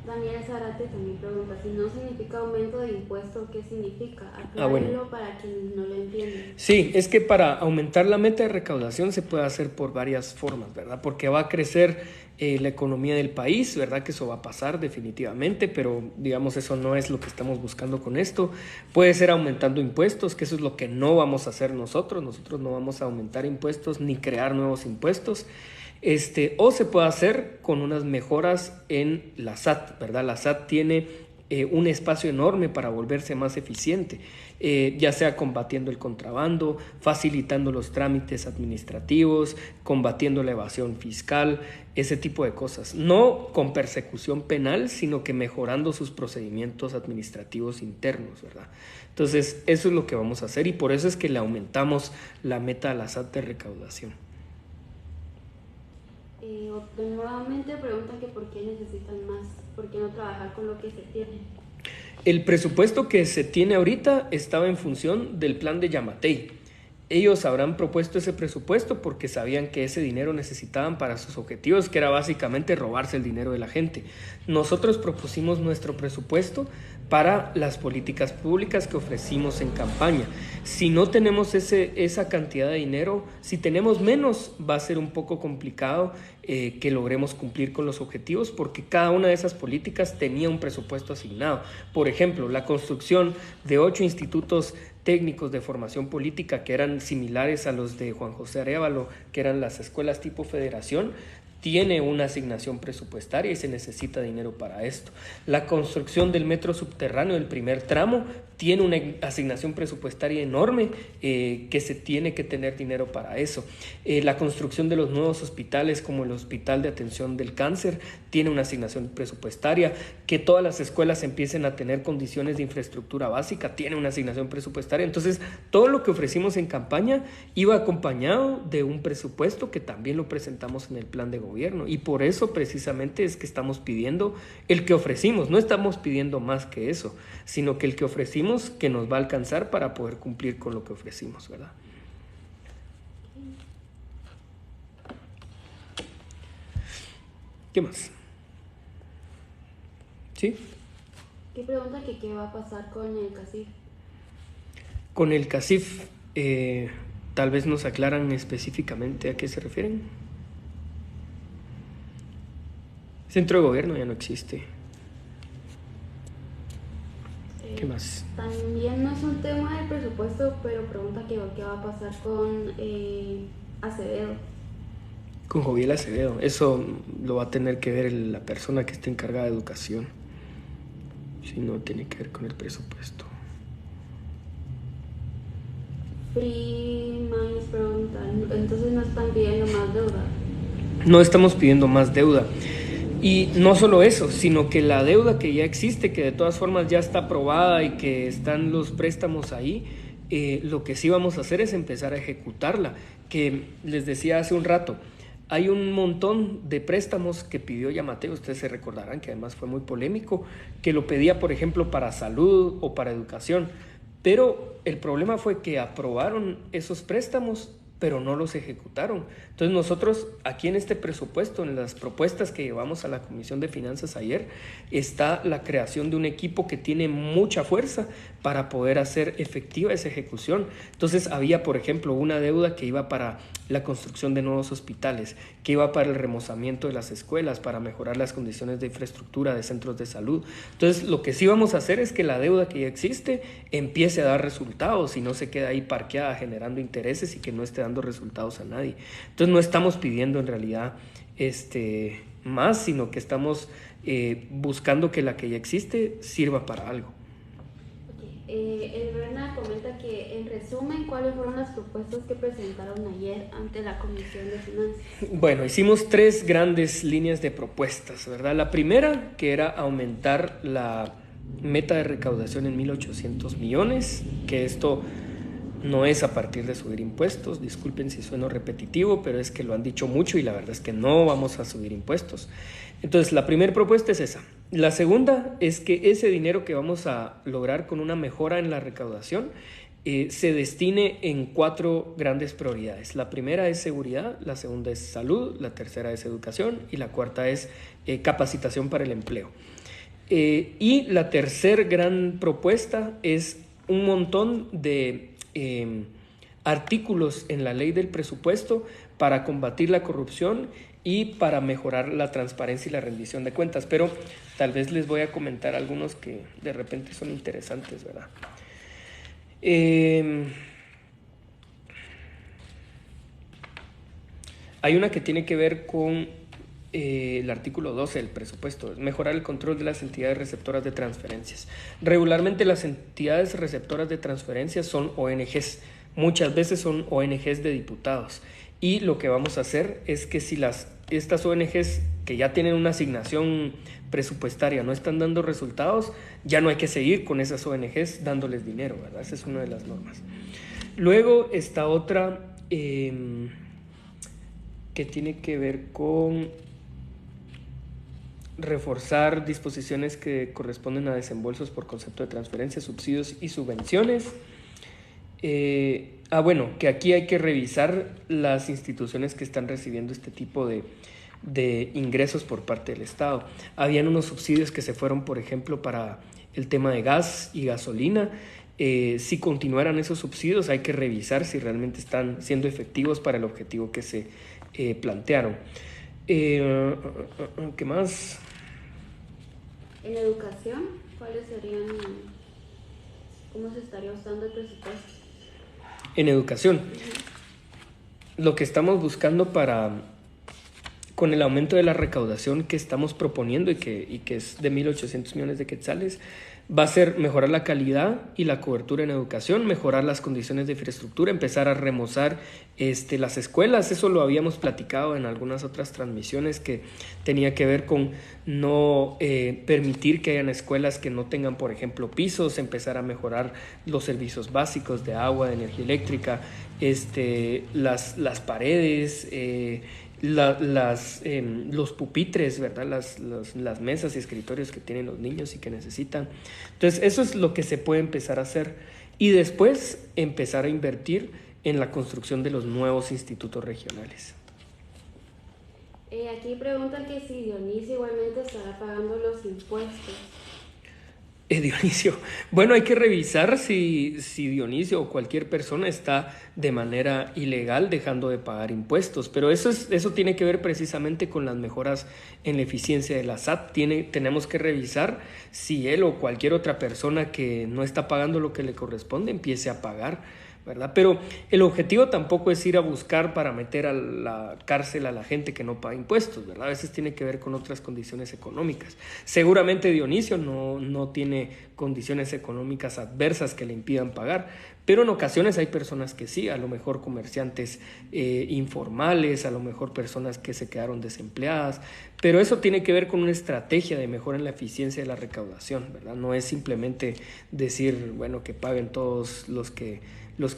Daniel Zarate también pregunta, si no significa aumento de impuestos, ¿qué significa? Bueno. Para quienes no lo entienden. Sí, es que para aumentar la meta de recaudación se puede hacer por varias formas, ¿verdad? Porque va a crecer la economía del país, ¿verdad? Que eso va a pasar definitivamente, pero digamos eso no es lo que estamos buscando con esto. Puede ser aumentando impuestos, que eso es lo que no vamos a hacer nosotros. Nosotros no vamos a aumentar impuestos ni crear nuevos impuestos. O se puede hacer con unas mejoras en la SAT, ¿verdad? La SAT tiene un espacio enorme para volverse más eficiente, ya sea combatiendo el contrabando, facilitando los trámites administrativos, combatiendo la evasión fiscal, ese tipo de cosas. No con persecución penal, sino que mejorando sus procedimientos administrativos internos, ¿verdad? Entonces, eso es lo que vamos a hacer y por eso es que le aumentamos la meta a la SAT de recaudación. Nuevamente preguntan que por qué necesitan más, por qué no trabajar con lo que se tiene. El presupuesto que se tiene ahorita estaba en función del plan de Yamatei. Ellos habrán propuesto ese presupuesto porque sabían que ese dinero necesitaban para sus objetivos, que era básicamente robarse el dinero de la gente. Nosotros propusimos nuestro presupuesto para las políticas públicas que ofrecimos en campaña. Si no tenemos esa cantidad de dinero, si tenemos menos, va a ser un poco complicado que logremos cumplir con los objetivos porque cada una de esas políticas tenía un presupuesto asignado. Por ejemplo, la construcción de 8 institutos técnicos de formación política que eran similares a los de Juan José Arévalo, que eran las escuelas tipo federación, tiene una asignación presupuestaria y se necesita dinero para esto. La construcción del metro subterráneo del primer tramo tiene una asignación presupuestaria enorme que se tiene que tener dinero para eso. La construcción de los nuevos hospitales como el Hospital de Atención del Cáncer tiene una asignación presupuestaria. Que todas las escuelas empiecen a tener condiciones de infraestructura básica tiene una asignación presupuestaria. Entonces, todo lo que ofrecimos en campaña iba acompañado de un presupuesto que también lo presentamos en el plan de gobierno y por eso precisamente es que estamos pidiendo el que ofrecimos. No estamos pidiendo más que eso, sino que el que ofrecimos que nos va a alcanzar para poder cumplir con lo que ofrecimos, ¿verdad? ¿Qué más? ¿Sí? ¿Qué pregunta que qué va a pasar con el CACIF? Con el CACIF, tal vez nos aclaran específicamente a qué se refieren. Centro de gobierno ya no existe. ¿Qué más? También no es un tema del presupuesto, pero pregunta qué va a pasar con Acevedo. Con Joviel Acevedo. Eso lo va a tener que ver la persona que esté encargada de educación. Si no tiene que ver con el presupuesto. Freeman pregunta, entonces no están pidiendo más deuda. No estamos pidiendo más deuda. Y no solo eso, sino que la deuda que ya existe, que de todas formas ya está aprobada y que están los préstamos ahí, lo que sí vamos a hacer es empezar a ejecutarla. Que les decía hace un rato, hay un montón de préstamos que pidió Yamatei, ustedes se recordarán que además fue muy polémico, que lo pedía por ejemplo para salud o para educación, pero el problema fue que aprobaron esos préstamos pero no los ejecutaron. Entonces nosotros aquí en este presupuesto, en las propuestas que llevamos a la Comisión de Finanzas ayer, está la creación de un equipo que tiene mucha fuerza para poder hacer efectiva esa ejecución. Entonces había, por ejemplo, una deuda que iba para la construcción de nuevos hospitales, que iba para el remozamiento de las escuelas, para mejorar las condiciones de infraestructura de centros de salud. Entonces, lo que sí vamos a hacer es que la deuda que ya existe empiece a dar resultados y no se quede ahí parqueada generando intereses y que no esté dando resultados a nadie. Entonces, no estamos pidiendo en realidad más, sino que estamos buscando que la que ya existe sirva para algo. El Berna comenta que, en resumen, ¿cuáles fueron las propuestas que presentaron ayer ante la Comisión de Finanzas? Bueno, hicimos 3 grandes líneas de propuestas, ¿verdad? La primera, que era aumentar la meta de recaudación en 1.800 millones, que esto no es a partir de subir impuestos, disculpen si sueno repetitivo, pero es que lo han dicho mucho y la verdad es que no vamos a subir impuestos. Entonces, la primera propuesta es esa. La segunda es que ese dinero que vamos a lograr con una mejora en la recaudación se destine en 4 grandes prioridades. La primera es seguridad, la segunda es salud, la tercera es educación y la cuarta es capacitación para el empleo. Y la tercera gran propuesta es un montón de artículos en la ley del presupuesto para combatir la corrupción y para mejorar la transparencia y la rendición de cuentas, pero tal vez les voy a comentar algunos que de repente son interesantes, ¿verdad? Hay una que tiene que ver con el artículo 12 del presupuesto, mejorar el control de las entidades receptoras de transferencias. Regularmente las entidades receptoras de transferencias son ONGs, muchas veces son ONGs de diputados. Y lo que vamos a hacer es que si estas ONGs que ya tienen una asignación presupuestaria no están dando resultados, ya no hay que seguir con esas ONGs dándoles dinero, ¿verdad? Esa es una de las normas. Luego está otra que tiene que ver con reforzar disposiciones que corresponden a desembolsos por concepto de transferencias, subsidios y subvenciones. Bueno, que aquí hay que revisar las instituciones que están recibiendo este tipo de ingresos por parte del Estado. Habían unos subsidios que se fueron, por ejemplo, para el tema de gas y gasolina. Si continuaran esos subsidios, hay que revisar si realmente están siendo efectivos para el objetivo que se plantearon. ¿Qué más? En educación, ¿cuáles serían, cómo se estaría usando el presupuesto? En educación, lo que estamos buscando con el aumento de la recaudación que estamos proponiendo y que es de 1.800 millones de quetzales, va a ser mejorar la calidad y la cobertura en educación, mejorar las condiciones de infraestructura, empezar a remozar las escuelas. Eso lo habíamos platicado en algunas otras transmisiones, que tenía que ver con no permitir que hayan escuelas que no tengan, por ejemplo, pisos, empezar a mejorar los servicios básicos de agua, de energía eléctrica, las paredes, los pupitres, ¿verdad? Las mesas y escritorios que tienen los niños y que necesitan. Entonces, eso es lo que se puede empezar a hacer. Y después empezar a invertir en la construcción de los nuevos institutos regionales. Aquí preguntan que si Dionisio igualmente estará pagando los impuestos. Dionisio, bueno, hay que revisar si Dionisio o cualquier persona está de manera ilegal dejando de pagar impuestos, pero eso tiene que ver precisamente con las mejoras en la eficiencia de la SAT. Tenemos que revisar si él o cualquier otra persona que no está pagando lo que le corresponde empiece a pagar, ¿verdad? Pero el objetivo tampoco es ir a buscar para meter a la cárcel a la gente que no paga impuestos, ¿verdad? A veces tiene que ver con otras condiciones económicas. Seguramente Dionisio no tiene condiciones económicas adversas que le impidan pagar, pero en ocasiones hay personas que sí, a lo mejor comerciantes informales, a lo mejor personas que se quedaron desempleadas, pero eso tiene que ver con una estrategia de mejora en la eficiencia de la recaudación, ¿verdad? No es simplemente decir, bueno, que paguen todos los que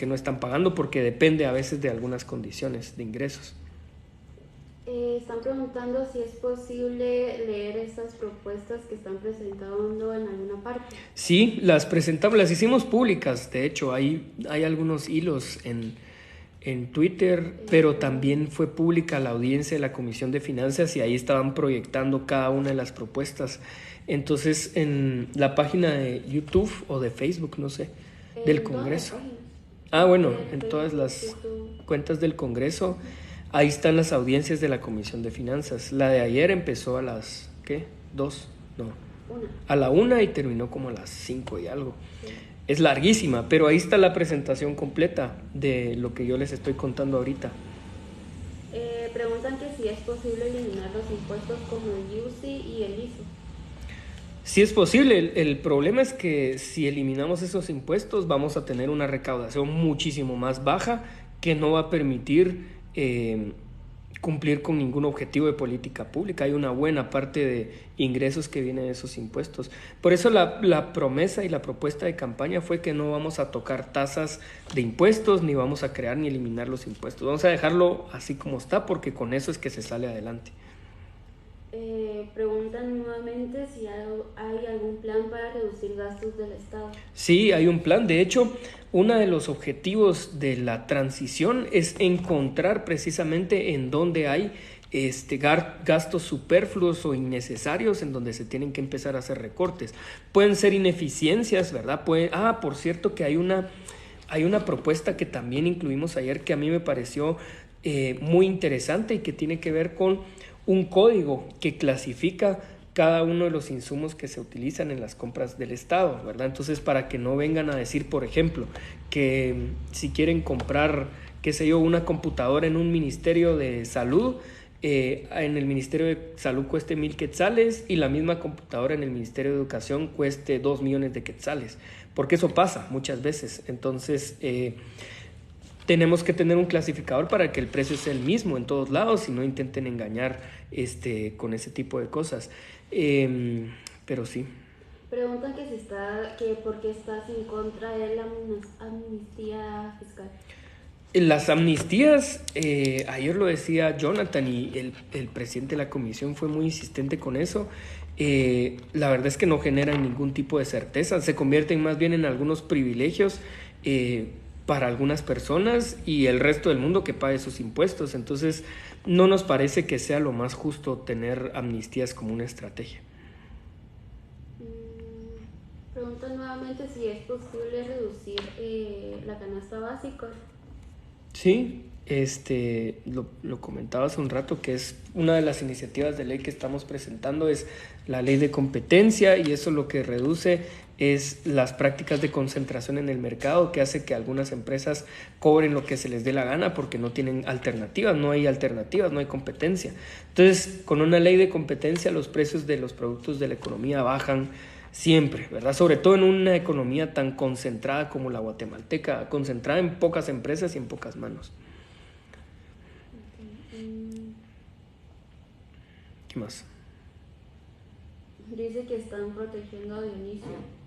no están pagando, porque depende a veces de algunas condiciones de ingresos. Están preguntando si es posible leer estas propuestas que están presentando en alguna parte. Sí, las presentamos, las hicimos públicas. De hecho, hay algunos hilos en Twitter, pero también fue pública la audiencia de la Comisión de Finanzas y ahí estaban proyectando cada una de las propuestas. Entonces, en la página de YouTube o de Facebook, no sé, del Congreso. Bueno, en todas las cuentas del Congreso, ahí están las audiencias de la Comisión de Finanzas. La de ayer empezó a las, ¿qué? 2, no. A la 1 y terminó como a las 5 y algo. Sí. Es larguísima, pero ahí está la presentación completa de lo que yo les estoy contando ahorita. Preguntan que si es posible eliminar los impuestos como el IUCI y el ISO. Sí es posible, el problema es que si eliminamos esos impuestos vamos a tener una recaudación muchísimo más baja que no va a permitir cumplir con ningún objetivo de política pública. Hay una buena parte de ingresos que vienen de esos impuestos. Por eso la promesa y la propuesta de campaña fue que no vamos a tocar tasas de impuestos, ni vamos a crear ni eliminar los impuestos. Vamos a dejarlo así como está, porque con eso es que se sale adelante. Preguntan nuevamente si hay algún plan para reducir gastos del Estado. Sí, hay un plan. De hecho, uno de los objetivos de la transición es encontrar precisamente en dónde hay gastos superfluos o innecesarios en donde se tienen que empezar a hacer recortes. Pueden ser ineficiencias, ¿verdad? Por cierto que hay una propuesta que también incluimos ayer que a mí me pareció muy interesante y que tiene que ver con un código que clasifica cada uno de los insumos que se utilizan en las compras del Estado, ¿verdad? Entonces, para que no vengan a decir, por ejemplo, que si quieren comprar, qué sé yo, una computadora en un ministerio de salud, en el Ministerio de Salud cueste 1,000 quetzales y la misma computadora en el Ministerio de Educación cueste 2 millones de quetzales, porque eso pasa muchas veces. Entonces, tenemos que tener un clasificador para que el precio sea el mismo en todos lados y no intenten engañar con ese tipo de cosas. Pero sí. Preguntan que por qué estás en contra de la amnistía fiscal. Las amnistías, ayer lo decía Jonathan y el presidente de la comisión fue muy insistente con eso. La verdad es que no generan ningún tipo de certeza, se convierten más bien en algunos privilegios para algunas personas y el resto del mundo que pague sus impuestos. Entonces no nos parece que sea lo más justo tener amnistías como una estrategia. Pregunta nuevamente si es posible reducir la canasta básica. Sí, lo comentaba hace un rato, que es una de las iniciativas de ley que estamos presentando, es la ley de competencia, y eso lo que reduce es las prácticas de concentración en el mercado, que hace que algunas empresas cobren lo que se les dé la gana porque no tienen alternativas, no hay competencia. Entonces, con una ley de competencia los precios de los productos de la economía bajan siempre, ¿verdad? Sobre todo en una economía tan concentrada como la guatemalteca, concentrada en pocas empresas y en pocas manos. ¿Qué más? Dice que están protegiendo a Dionisio.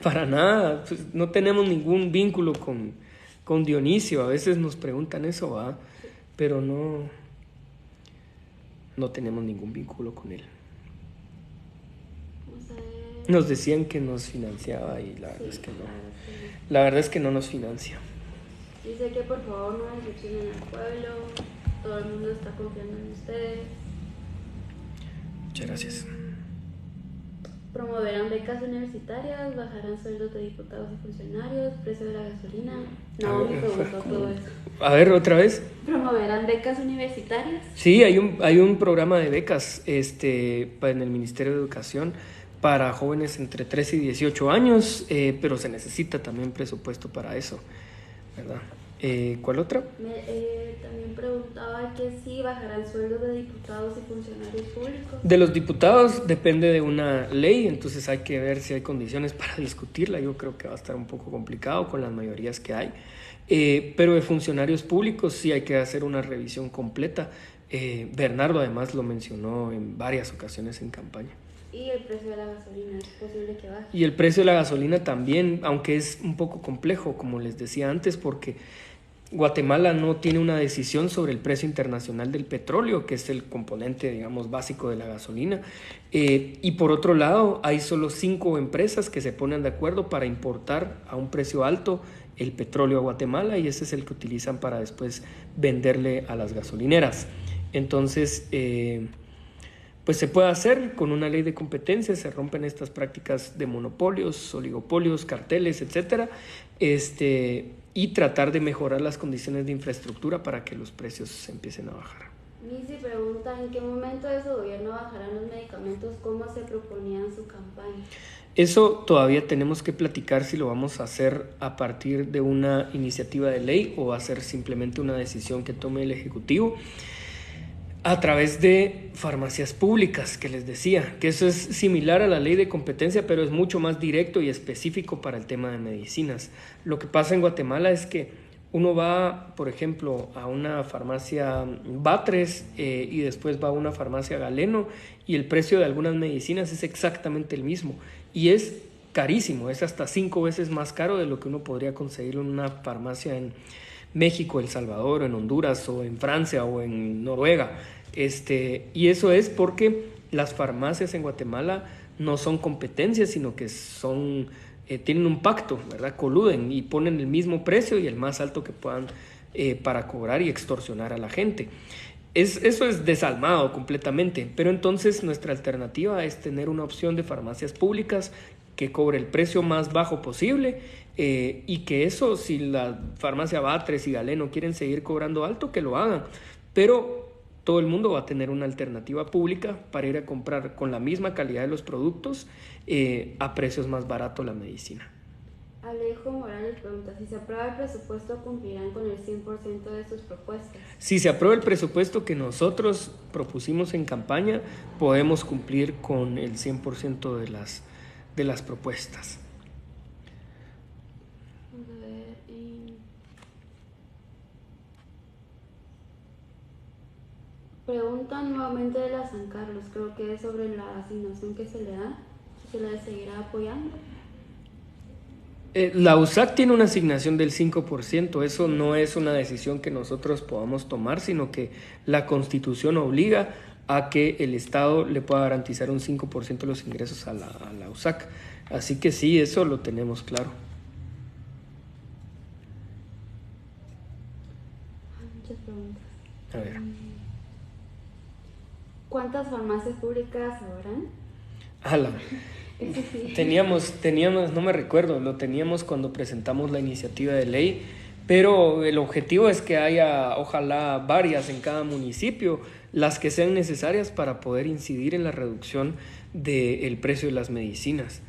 Para nada, pues no tenemos ningún vínculo con Dionisio. A veces nos preguntan eso, ¿va? Pero no tenemos ningún vínculo con él. Nos decían que nos financiaba y la verdad es que no. La verdad es que no nos financia. Dice que por favor no decepcionen al pueblo, todo el mundo está confiando en ustedes. Muchas gracias. Promoverán becas universitarias, bajarán sueldos de diputados y funcionarios, precio de la gasolina. No, me preguntó todo eso. A ver, otra vez. ¿Promoverán becas universitarias? Sí, hay un programa de becas en el Ministerio de Educación para jóvenes entre 13 y 18 años, pero se necesita también presupuesto para eso, ¿verdad? ¿Cuál otra? También preguntaba que si bajarán sueldos de diputados y funcionarios públicos. De los diputados depende de una ley, entonces hay que ver si hay condiciones para discutirla. Yo creo que va a estar un poco complicado con las mayorías que hay, pero de funcionarios públicos sí hay que hacer una revisión completa. Bernardo además lo mencionó en varias ocasiones en campaña. ¿Y el precio de la gasolina es posible que baje? Y el precio de la gasolina también, aunque es un poco complejo, como les decía antes, porque Guatemala no tiene una decisión sobre el precio internacional del petróleo, que es el componente, digamos, básico de la gasolina. Y por otro lado, hay solo 5 empresas que se ponen de acuerdo para importar a un precio alto el petróleo a Guatemala, y ese es el que utilizan para después venderle a las gasolineras. Entonces, pues se puede hacer con una ley de competencia, se rompen estas prácticas de monopolios, oligopolios, carteles, etcétera, y tratar de mejorar las condiciones de infraestructura para que los precios se empiecen a bajar. Missy pregunta, ¿en qué momento de su gobierno bajarán los medicamentos? ¿Cómo se proponía en su campaña? Eso todavía tenemos que platicar si lo vamos a hacer a partir de una iniciativa de ley o va a ser simplemente una decisión que tome el Ejecutivo a través de farmacias públicas, que les decía, que eso es similar a la ley de competencia, pero es mucho más directo y específico para el tema de medicinas. Lo que pasa en Guatemala es que uno va, por ejemplo, a una farmacia Batres y después va a una farmacia Galeno y el precio de algunas medicinas es exactamente el mismo y es carísimo, es hasta 5 veces más caro de lo que uno podría conseguir en una farmacia en México, El Salvador, o en Honduras, o en Francia, o en Noruega. Y eso es porque las farmacias en Guatemala no son competencias, sino que son, tienen un pacto, ¿verdad? Coluden y ponen el mismo precio y el más alto que puedan para cobrar y extorsionar a la gente. Eso es desalmado completamente, pero entonces nuestra alternativa es tener una opción de farmacias públicas que cobre el precio más bajo posible y que eso, si la farmacia Batres y Galeno quieren seguir cobrando alto, que lo hagan, pero todo el mundo va a tener una alternativa pública para ir a comprar con la misma calidad de los productos a precios más baratos la medicina. Alejo Morales pregunta, si se aprueba el presupuesto, ¿cumplirán con el 100% de sus propuestas? Si se aprueba el presupuesto que nosotros propusimos en campaña, podemos cumplir con el 100% de las propuestas. Vamos a ver. Preguntan nuevamente de la San Carlos, creo que es sobre la asignación que se le da, si se la seguirá apoyando. La USAC tiene una asignación del 5%, eso no es una decisión que nosotros podamos tomar, sino que la Constitución obliga a que el Estado le pueda garantizar un 5% de los ingresos a la USAC. Así que sí, eso lo tenemos claro. Muchas preguntas. A ver. ¿Cuántas farmacias públicas habrán? Sí. Teníamos, no me recuerdo, lo teníamos cuando presentamos la iniciativa de ley, pero el objetivo es que haya, ojalá, varias en cada municipio, las que sean necesarias para poder incidir en la reducción del precio de las medicinas.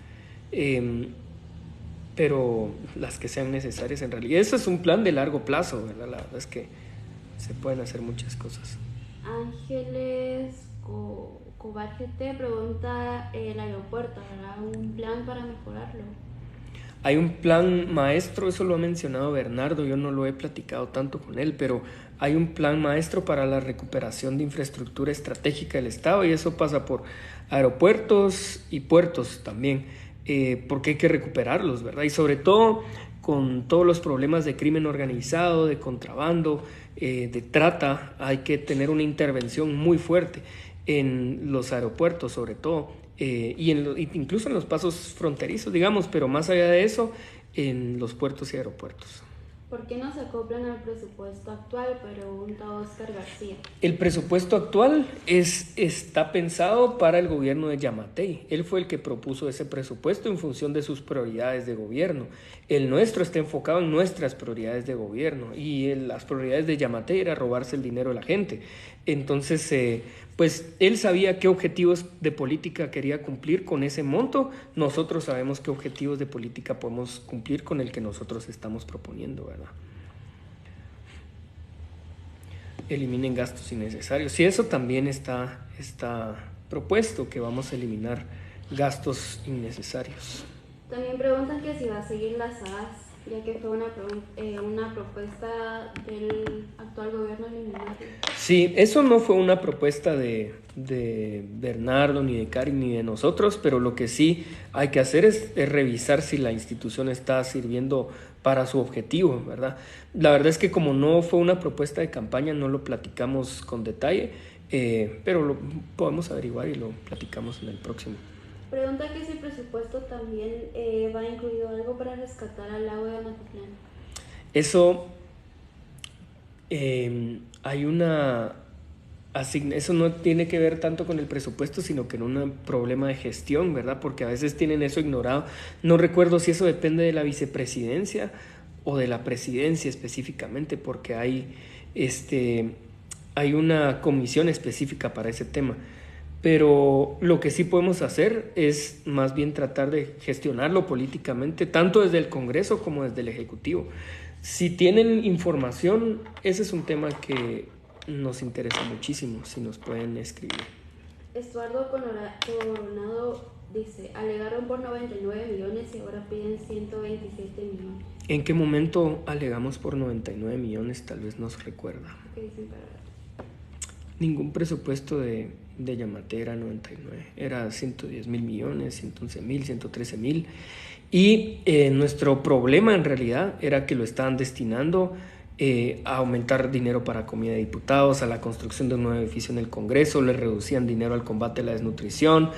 Pero las que sean necesarias en realidad. Eso es un plan de largo plazo, ¿verdad? La verdad es que se pueden hacer muchas cosas. Ángeles Cobar GT pregunta el aeropuerto, ¿habrá un plan para mejorarlo? Hay un plan maestro, eso lo ha mencionado Bernardo, yo no lo he platicado tanto con él, pero hay un plan maestro para la recuperación de infraestructura estratégica del Estado y eso pasa por aeropuertos y puertos también, porque hay que recuperarlos, ¿verdad? Y sobre todo con todos los problemas de crimen organizado, de contrabando, de trata, hay que tener una intervención muy fuerte en los aeropuertos sobre todo, incluso en los pasos fronterizos, digamos, pero más allá de eso, en los puertos y aeropuertos. ¿Por qué no se acoplan al presupuesto actual? Pregunta Oscar García. El presupuesto actual está pensado para el gobierno de Yamatei. Él fue el que propuso ese presupuesto en función de sus prioridades de gobierno. El nuestro está enfocado en nuestras prioridades de gobierno y las prioridades de Yamatei era robarse el dinero de la gente. Entonces, pues él sabía qué objetivos de política quería cumplir con ese monto. Nosotros sabemos qué objetivos de política podemos cumplir con el que nosotros estamos proponiendo, ¿verdad? Eliminen gastos innecesarios. Sí, eso también está propuesto, que vamos a eliminar gastos innecesarios. También preguntan que si va a seguir la SAS, ya que fue una propuesta del actual gobierno eliminarlo. Sí, eso no fue una propuesta de Bernardo, ni de Karin, ni de nosotros, pero lo que sí hay que hacer es revisar si la institución está sirviendo para su objetivo, ¿verdad? La verdad es que como no fue una propuesta de campaña, no lo platicamos con detalle, pero lo podemos averiguar y lo platicamos en el próximo. Pregunta que si el presupuesto también va incluido algo para rescatar al lago de Amatitlán. Eso, hay una Eso no tiene que ver tanto con el presupuesto, sino que en un problema de gestión, ¿verdad? Porque a veces tienen eso ignorado. No recuerdo si eso depende de la vicepresidencia o de la presidencia específicamente, porque hay una comisión específica para ese tema. Pero lo que sí podemos hacer es más bien tratar de gestionarlo políticamente, tanto desde el Congreso como desde el Ejecutivo. Si tienen información, ese es un tema que nos interesa muchísimo, si nos pueden escribir. Estuardo Coronado dice, alegaron por 99 millones y ahora piden 127 millones. ¿En qué momento alegamos por 99 millones? Tal vez nos recuerda. ¿Qué dicen para...? Ningún presupuesto de Yamatei era 99, era 110 mil millones, 111 mil, 113 mil. Y nuestro problema en realidad era que lo estaban destinando a aumentar dinero para comida de diputados, a la construcción de un nuevo edificio en el Congreso, le reducían dinero al combate a la desnutrición.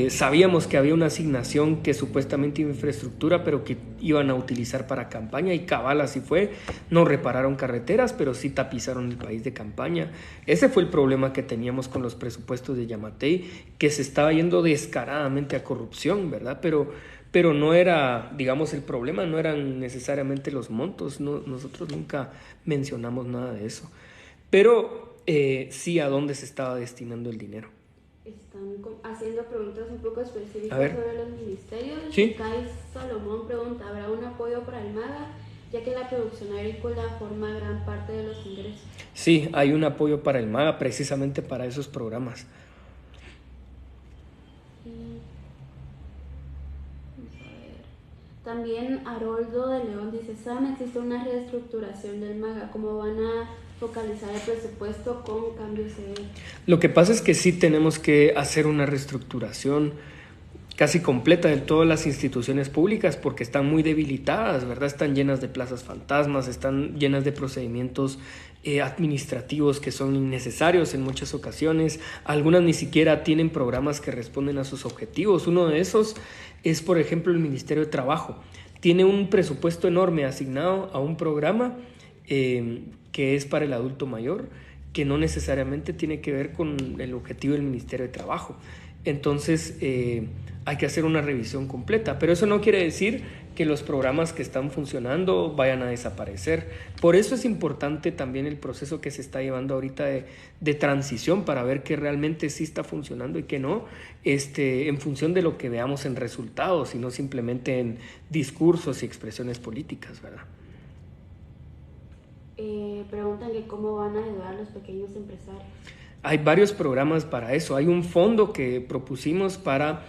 Sabíamos que había una asignación que supuestamente iba a infraestructura, pero que iban a utilizar para campaña, y cabal así fue. No repararon carreteras, pero sí tapizaron el país de campaña. Ese fue el problema que teníamos con los presupuestos de Yamatei, que se estaba yendo descaradamente a corrupción, ¿verdad? Pero no era, digamos, el problema no eran necesariamente los montos, no, nosotros nunca mencionamos nada de eso, pero sí a dónde se estaba destinando el dinero. Están haciendo preguntas un poco específicas sobre los ministerios. ¿Sí? Kai Salomón pregunta, ¿habrá un apoyo para el MAGA, ya que la producción agrícola forma gran parte de los ingresos? Sí, hay un apoyo para el MAGA precisamente para esos programas. También Haroldo de León dice, ¿saben? Existe una reestructuración del MAGA, ¿cómo van a focalizar el presupuesto con cambios severos? Lo que pasa es que sí tenemos que hacer una reestructuración casi completa de todas las instituciones públicas, porque están muy debilitadas, ¿verdad? Están llenas de plazas fantasmas, están llenas de procedimientos administrativos que son innecesarios en muchas ocasiones. Algunas ni siquiera tienen programas que responden a sus objetivos. Uno de esos es, por ejemplo, el Ministerio de Trabajo. Tiene un presupuesto enorme asignado a un programa que es para el adulto mayor, que no necesariamente tiene que ver con el objetivo del Ministerio de Trabajo. Entonces hay que hacer una revisión completa, pero eso no quiere decir que los programas que están funcionando vayan a desaparecer. Por eso es importante también el proceso que se está llevando ahorita de transición, para ver qué realmente sí está funcionando y qué no, en función de lo que veamos en resultados y no simplemente en discursos y expresiones políticas, ¿verdad? Preguntan que cómo van a ayudar a los pequeños empresarios. Hay varios programas para eso. Hay un fondo que propusimos para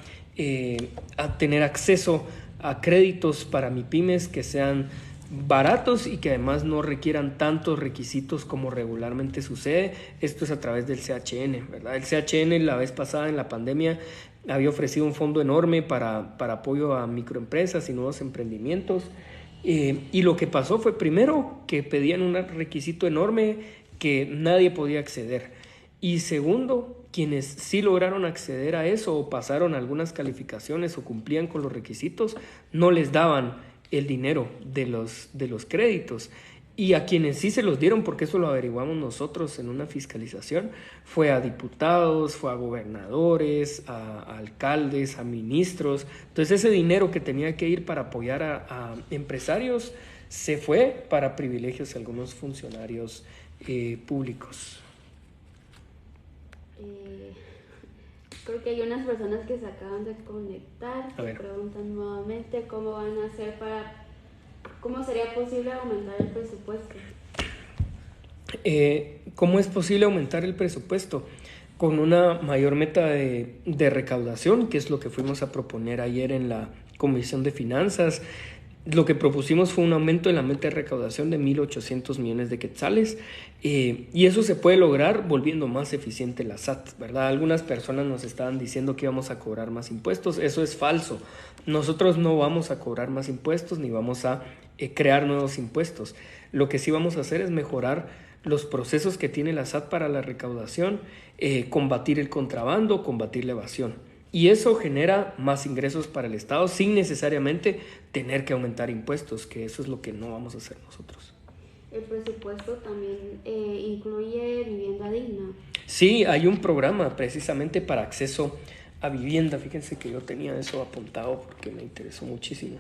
tener acceso a créditos para MIPYMES que sean baratos y que además no requieran tantos requisitos como regularmente sucede. Esto es a través del CHN, ¿verdad? El CHN la vez pasada en la pandemia había ofrecido un fondo enorme para apoyo a microempresas y nuevos emprendimientos. Y lo que pasó fue, primero, que pedían un requisito enorme que nadie podía acceder. Y segundo, quienes sí lograron acceder a eso o pasaron algunas calificaciones o cumplían con los requisitos, no les daban el dinero de los créditos. Y a quienes sí se los dieron, porque eso lo averiguamos nosotros en una fiscalización, fue a diputados, fue a gobernadores, a alcaldes, a ministros. Entonces ese dinero que tenía que ir para apoyar a empresarios se fue para privilegios de algunos funcionarios públicos. Creo que hay unas personas que se acaban de conectar, que preguntan nuevamente cómo van a hacer ¿cómo sería posible aumentar el presupuesto? ¿Cómo es posible aumentar el presupuesto? Con una mayor meta de recaudación, que es lo que fuimos a proponer ayer en la Comisión de Finanzas. Lo que propusimos fue un aumento en la meta de recaudación de 1.800 millones de quetzales, y eso se puede lograr volviendo más eficiente la SAT, ¿verdad? Algunas personas nos estaban diciendo que íbamos a cobrar más impuestos. Eso es falso. Nosotros no vamos a cobrar más impuestos ni vamos a crear nuevos impuestos. Lo que sí vamos a hacer es mejorar los procesos que tiene la SAT para la recaudación, combatir el contrabando, combatir la evasión. Y eso genera más ingresos para el Estado sin necesariamente tener que aumentar impuestos, que eso es lo que no vamos a hacer nosotros. El presupuesto también incluye vivienda digna. Sí, hay un programa precisamente para acceso a vivienda. Fíjense que yo tenía eso apuntado porque me interesó muchísimo.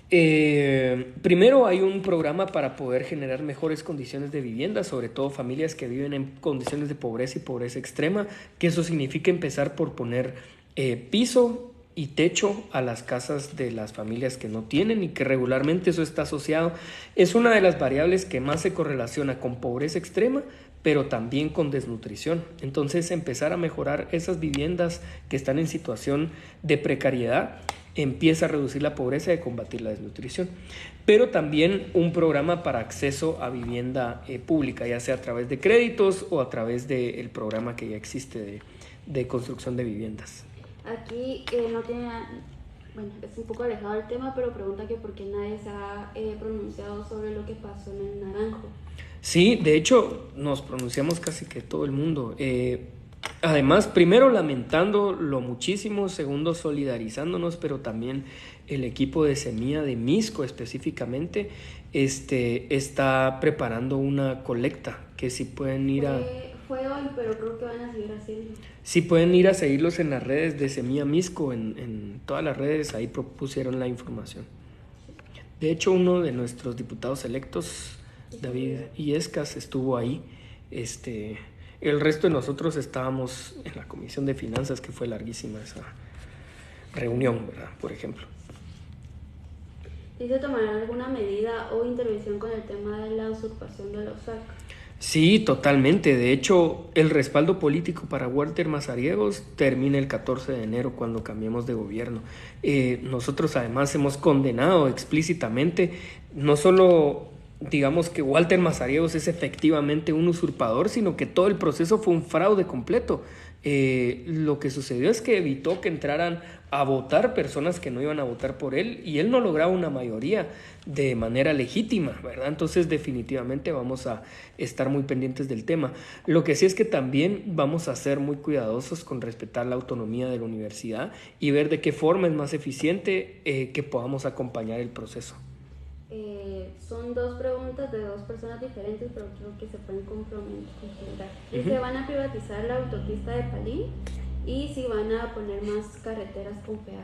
Primero hay un programa para poder generar mejores condiciones de vivienda, sobre todo familias que viven en condiciones de pobreza y pobreza extrema, que eso significa empezar por poner piso y techo a las casas de las familias que no tienen y que regularmente eso está asociado. Es una de las variables que más se correlaciona con pobreza extrema, pero también con desnutrición. Entonces empezar a mejorar esas viviendas que están en situación de precariedad empieza a reducir la pobreza y a combatir la desnutrición. Pero también un programa para acceso a vivienda pública, ya sea a través de créditos o a través del programa que ya existe de construcción de viviendas. Aquí no tiene, bueno, es un poco alejado del tema, pero pregunta que por qué nadie se ha pronunciado sobre lo que pasó en el Naranjo. Sí, de hecho nos pronunciamos casi que todo el mundo. Además, primero lamentándolo muchísimo, segundo solidarizándonos, pero también el equipo de Semilla de Misco específicamente está preparando una colecta que si pueden ir Fue hoy, pero creo que van a seguir haciendo. Si pueden ir a seguirlos en las redes de Semilla Misco, en todas las redes, ahí propusieron la información. De hecho, uno de nuestros diputados electos, David Illescas, estuvo ahí. El resto de nosotros estábamos en la Comisión de Finanzas, que fue larguísima esa reunión, ¿verdad? Por ejemplo. ¿Y se tomará alguna medida o intervención con el tema de la usurpación de los SAC? Sí, totalmente. De hecho, el respaldo político para Walter Mazariegos termina el 14 de enero cuando cambiemos de gobierno. Nosotros además hemos condenado explícitamente no solo digamos que Walter Mazariegos es efectivamente un usurpador, sino que todo el proceso fue un fraude completo. Lo que sucedió es que evitó que entraran a votar personas que no iban a votar por él y él no lograba una mayoría de manera legítima, ¿verdad? Entonces definitivamente vamos a estar muy pendientes del tema. Lo que sí es que también vamos a ser muy cuidadosos con respetar la autonomía de la universidad y ver de qué forma es más eficiente que podamos acompañar el proceso. Son dos preguntas de dos personas diferentes, pero creo que se pueden complementar. Dice, ¿van a privatizar la autopista de Palín? Y si van a poner más carreteras con peaje.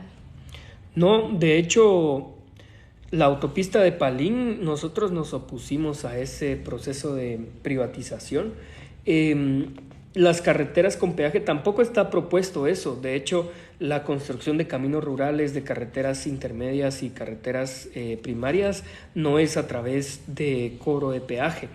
No, de hecho, la autopista de Palín, nosotros nos opusimos a ese proceso de privatización. Las carreteras con peaje tampoco está propuesto eso. De hecho, la construcción de caminos rurales, de carreteras intermedias y carreteras primarias no es a través de cobro de peaje.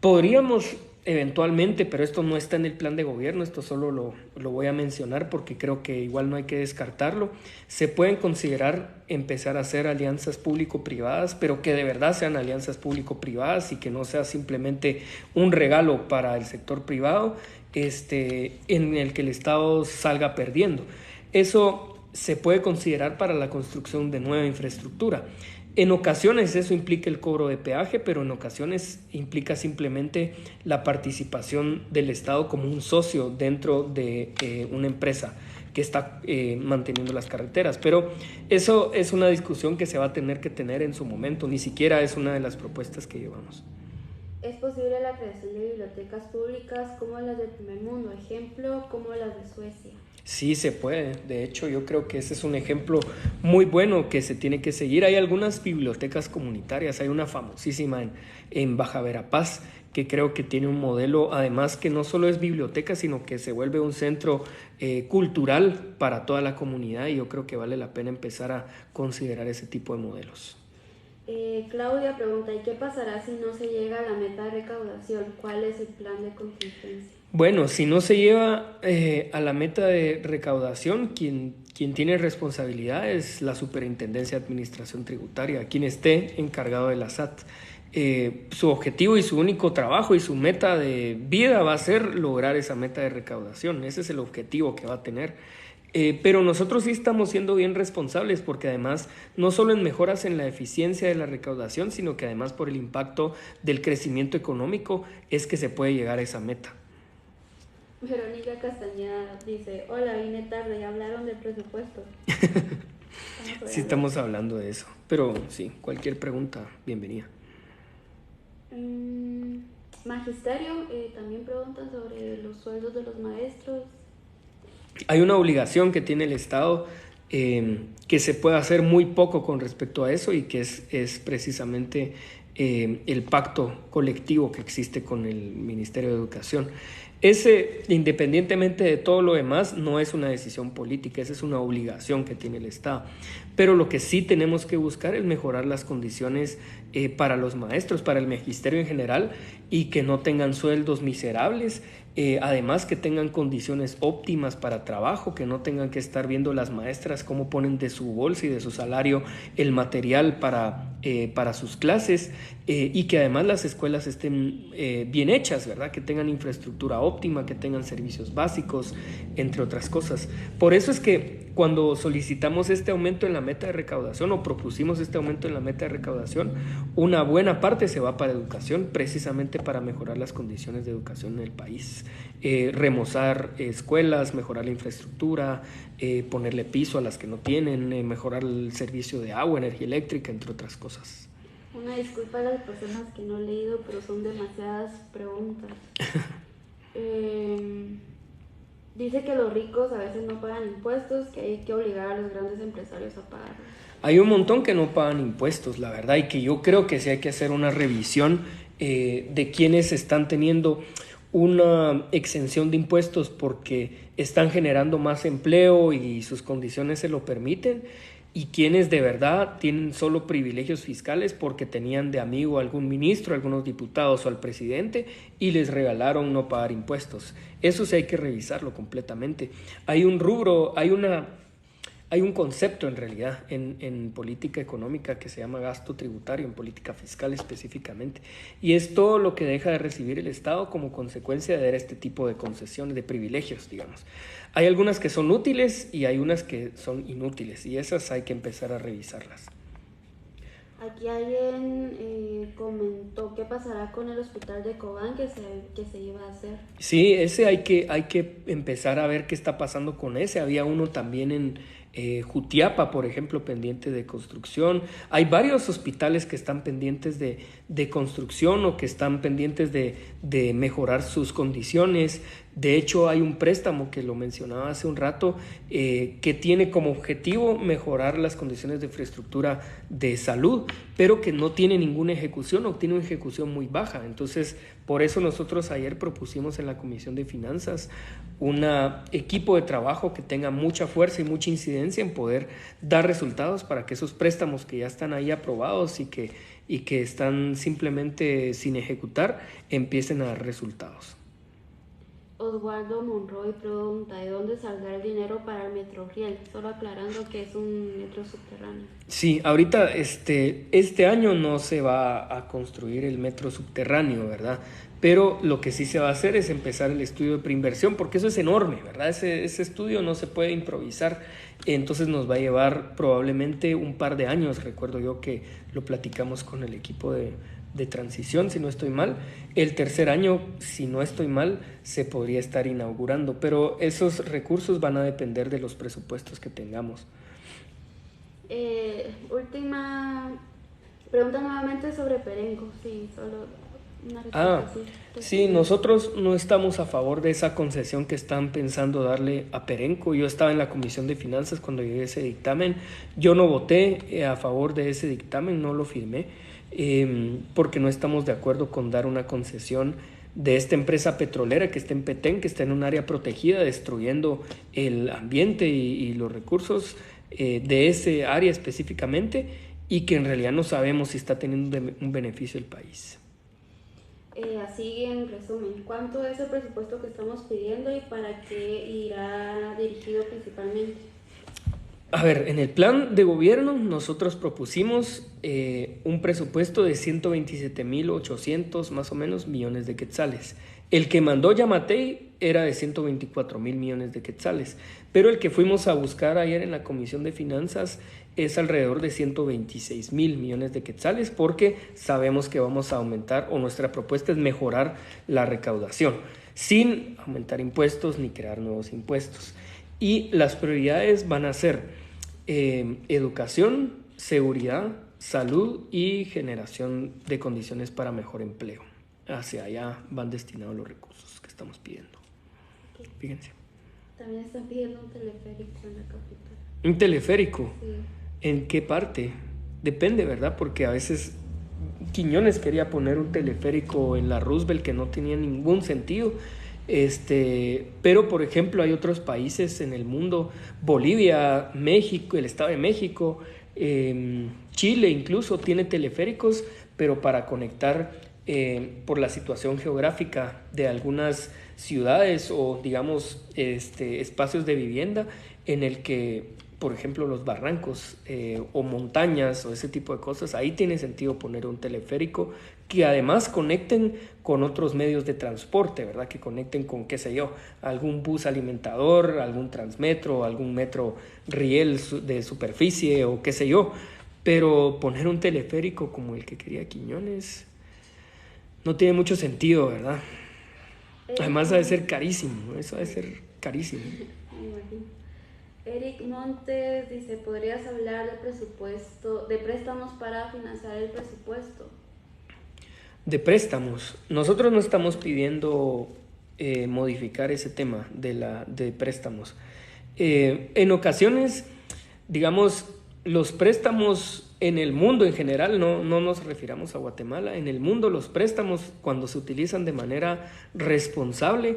Podríamos eventualmente, pero esto no está en el plan de gobierno, esto solo lo voy a mencionar porque creo que igual no hay que descartarlo. Se pueden considerar empezar a hacer alianzas público-privadas, pero que de verdad sean alianzas público-privadas y que no sea simplemente un regalo para el sector privado en el que el Estado salga perdiendo. Eso se puede considerar para la construcción de nueva infraestructura. En ocasiones eso implica el cobro de peaje, pero en ocasiones implica simplemente la participación del Estado como un socio dentro de una empresa que está manteniendo las carreteras. Pero eso es una discusión que se va a tener que tener en su momento, ni siquiera es una de las propuestas que llevamos. ¿Es posible la creación de bibliotecas públicas como las del primer mundo? Ejemplo, como las de Suecia. Sí se puede, de hecho yo creo que ese es un ejemplo muy bueno que se tiene que seguir. Hay algunas bibliotecas comunitarias, hay una famosísima en Baja Verapaz que creo que tiene un modelo, además que no solo es biblioteca, sino que se vuelve un centro cultural para toda la comunidad y yo creo que vale la pena empezar a considerar ese tipo de modelos. Claudia pregunta, ¿y qué pasará si no se llega a la meta de recaudación? ¿Cuál es el plan de contingencia? Bueno, si no se lleva a la meta de recaudación, quien tiene responsabilidad es la Superintendencia de Administración Tributaria, quien esté encargado de la SAT. Su objetivo y su único trabajo y su meta de vida va a ser lograr esa meta de recaudación. Ese es el objetivo que va a tener. Pero nosotros sí estamos siendo bien responsables porque además no solo en mejoras en la eficiencia de la recaudación, sino que además por el impacto del crecimiento económico es que se puede llegar a esa meta. Verónica Castañeda dice, hola, vine tarde, ¿ya hablaron del presupuesto? Sí, estamos hablando de eso, pero sí, cualquier pregunta, bienvenida. Magisterio, también preguntan sobre los sueldos de los maestros. Hay una obligación que tiene el Estado, que se puede hacer muy poco con respecto a eso, y que es precisamente el pacto colectivo que existe con el Ministerio de Educación. Ese, independientemente de todo lo demás, no es una decisión política, esa es una obligación que tiene el Estado. Pero lo que sí tenemos que buscar es mejorar las condiciones para los maestros, para el magisterio en general, y que no tengan sueldos miserables. Además, que tengan condiciones óptimas para trabajo, que no tengan que estar viendo las maestras cómo ponen de su bolsa y de su salario el material para sus clases, y que además las escuelas estén bien hechas, ¿verdad? Que tengan infraestructura óptima, que tengan servicios básicos, entre otras cosas. Por eso es que cuando solicitamos este aumento en la meta de recaudación, o propusimos este aumento en la meta de recaudación, una buena parte se va para educación, precisamente para mejorar las condiciones de educación en el país. Remozar escuelas, mejorar la infraestructura, ponerle piso a las que no tienen, mejorar el servicio de agua, energía eléctrica, entre otras cosas. Una disculpa a las personas que no he leído, pero son demasiadas preguntas. Dice que los ricos a veces no pagan impuestos, que hay que obligar a los grandes empresarios a pagarlos. Hay un montón que no pagan impuestos, la verdad, y que yo creo que sí hay que hacer una revisión de quienes están teniendo una exención de impuestos porque están generando más empleo y sus condiciones se lo permiten, y quienes de verdad tienen solo privilegios fiscales porque tenían de amigo a algún ministro, a algunos diputados o al presidente, y les regalaron no pagar impuestos. Eso sí hay que revisarlo completamente. Hay un rubro, hay un concepto en realidad en política económica que se llama gasto tributario, en política fiscal específicamente, y es todo lo que deja de recibir el Estado como consecuencia de dar este tipo de concesiones, de privilegios, digamos. Hay algunas que son útiles y hay unas que son inútiles, y esas hay que empezar a revisarlas. Aquí alguien comentó qué pasará con el hospital de Cobán que se iba a hacer. Sí, ese hay que empezar a ver qué está pasando con ese. Había uno también en Jutiapa, por ejemplo, pendiente de construcción. Hay varios hospitales que están pendientes de construcción, o que están pendientes de mejorar sus condiciones. De hecho, hay un préstamo que lo mencionaba hace un rato, que tiene como objetivo mejorar las condiciones de infraestructura de salud, pero que no tiene ninguna ejecución, o tiene una ejecución muy baja. Entonces, por eso nosotros ayer propusimos en la Comisión de Finanzas un equipo de trabajo que tenga mucha fuerza y mucha incidencia en poder dar resultados para que esos préstamos que ya están ahí aprobados y que están simplemente sin ejecutar empiecen a dar resultados. Oswaldo Monroy pregunta, ¿de dónde saldrá el dinero para el Metroriel? Solo aclarando que es un metro subterráneo. Sí, ahorita este año no se va a construir el metro subterráneo, ¿verdad? Pero lo que sí se va a hacer es empezar el estudio de preinversión, porque eso es enorme, ¿verdad? Ese estudio no se puede improvisar, entonces nos va a llevar probablemente un par de años. Recuerdo yo que lo platicamos con el equipo de transición, si no estoy mal. El tercer año, si no estoy mal, se podría estar inaugurando, pero esos recursos van a depender de los presupuestos que tengamos. Última pregunta nuevamente sobre Perenco. Sí, solo una respuesta. Sí, nosotros no estamos a favor de esa concesión que están pensando darle a Perenco. Yo estaba en la Comisión de Finanzas cuando llegué a ese dictamen. Yo no voté a favor de ese dictamen, no lo firmé, porque no estamos de acuerdo con dar una concesión de esta empresa petrolera que está en Petén, que está en un área protegida, destruyendo el ambiente y los recursos de ese área específicamente, y que en realidad no sabemos si está teniendo un beneficio el país. Así en resumen, ¿cuánto es el presupuesto que estamos pidiendo y para qué irá dirigido principalmente? A ver, en el plan de gobierno nosotros propusimos un presupuesto de 127.800 más o menos millones de quetzales. El que mandó Yamatei era de 124.000 millones de quetzales, pero el que fuimos a buscar ayer en la Comisión de Finanzas es alrededor de 126.000 millones de quetzales, porque sabemos que vamos a aumentar, o nuestra propuesta es mejorar la recaudación, sin aumentar impuestos ni crear nuevos impuestos. Y las prioridades van a ser educación, seguridad, salud y generación de condiciones para mejor empleo. hacia allá van destinados los recursos que estamos pidiendo. Fíjense. También están pidiendo un teleférico en la capital. ¿Un teleférico? Sí. ¿En qué parte? Depende, ¿verdad? Porque a veces Quiñones quería poner un teleférico en la Roosevelt que no tenía ningún sentido. Pero por ejemplo hay otros países en el mundo, Bolivia, México, el Estado de México, Chile incluso tiene teleféricos, pero para conectar por la situación geográfica de algunas ciudades o digamos espacios de vivienda en el que por ejemplo los barrancos o montañas o ese tipo de cosas, ahí tiene sentido poner un teleférico que además conecten con otros medios de transporte, ¿verdad? Que conecten con, qué sé yo, algún bus alimentador, algún transmetro, algún metro riel de superficie o qué sé yo. Pero poner un teleférico como el que quería Quiñones no tiene mucho sentido, ¿verdad? Además ha de ser carísimo, eso ha de ser carísimo. Me imagino. Eric Montes dice, ¿podrías hablar de presupuesto, de préstamos para financiar el presupuesto? De préstamos. Nosotros no estamos pidiendo modificar ese tema de préstamos. En ocasiones, digamos, los préstamos en el mundo en general, no nos refiramos a Guatemala, en el mundo los préstamos cuando se utilizan de manera responsable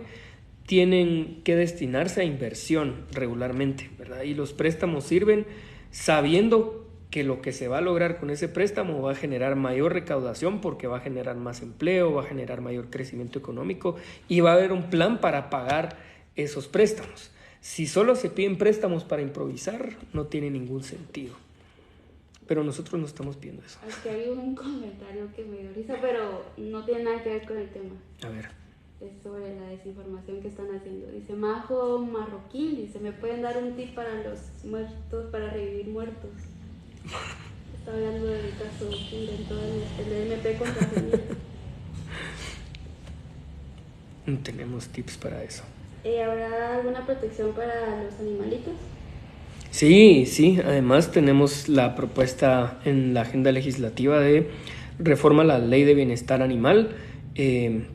tienen que destinarse a inversión regularmente, ¿verdad? Y los préstamos sirven sabiendo que lo que se va a lograr con ese préstamo va a generar mayor recaudación porque va a generar más empleo, va a generar mayor crecimiento económico y va a haber un plan para pagar esos préstamos. Si solo se piden préstamos para improvisar, no tiene ningún sentido. Pero nosotros no estamos pidiendo eso. Aquí hay un comentario que me dio risa, pero no tiene nada que ver con el tema. A ver. Es sobre la desinformación que están haciendo. Dice Majo Marroquín, dice, ¿me pueden dar un tip para los muertos, para revivir muertos? Está hablando del caso que inventó el MP contra Geniel. No tenemos tips para eso. ¿Habrá alguna protección para los animalitos? Sí, además tenemos la propuesta en la agenda legislativa de reforma a la ley de bienestar animal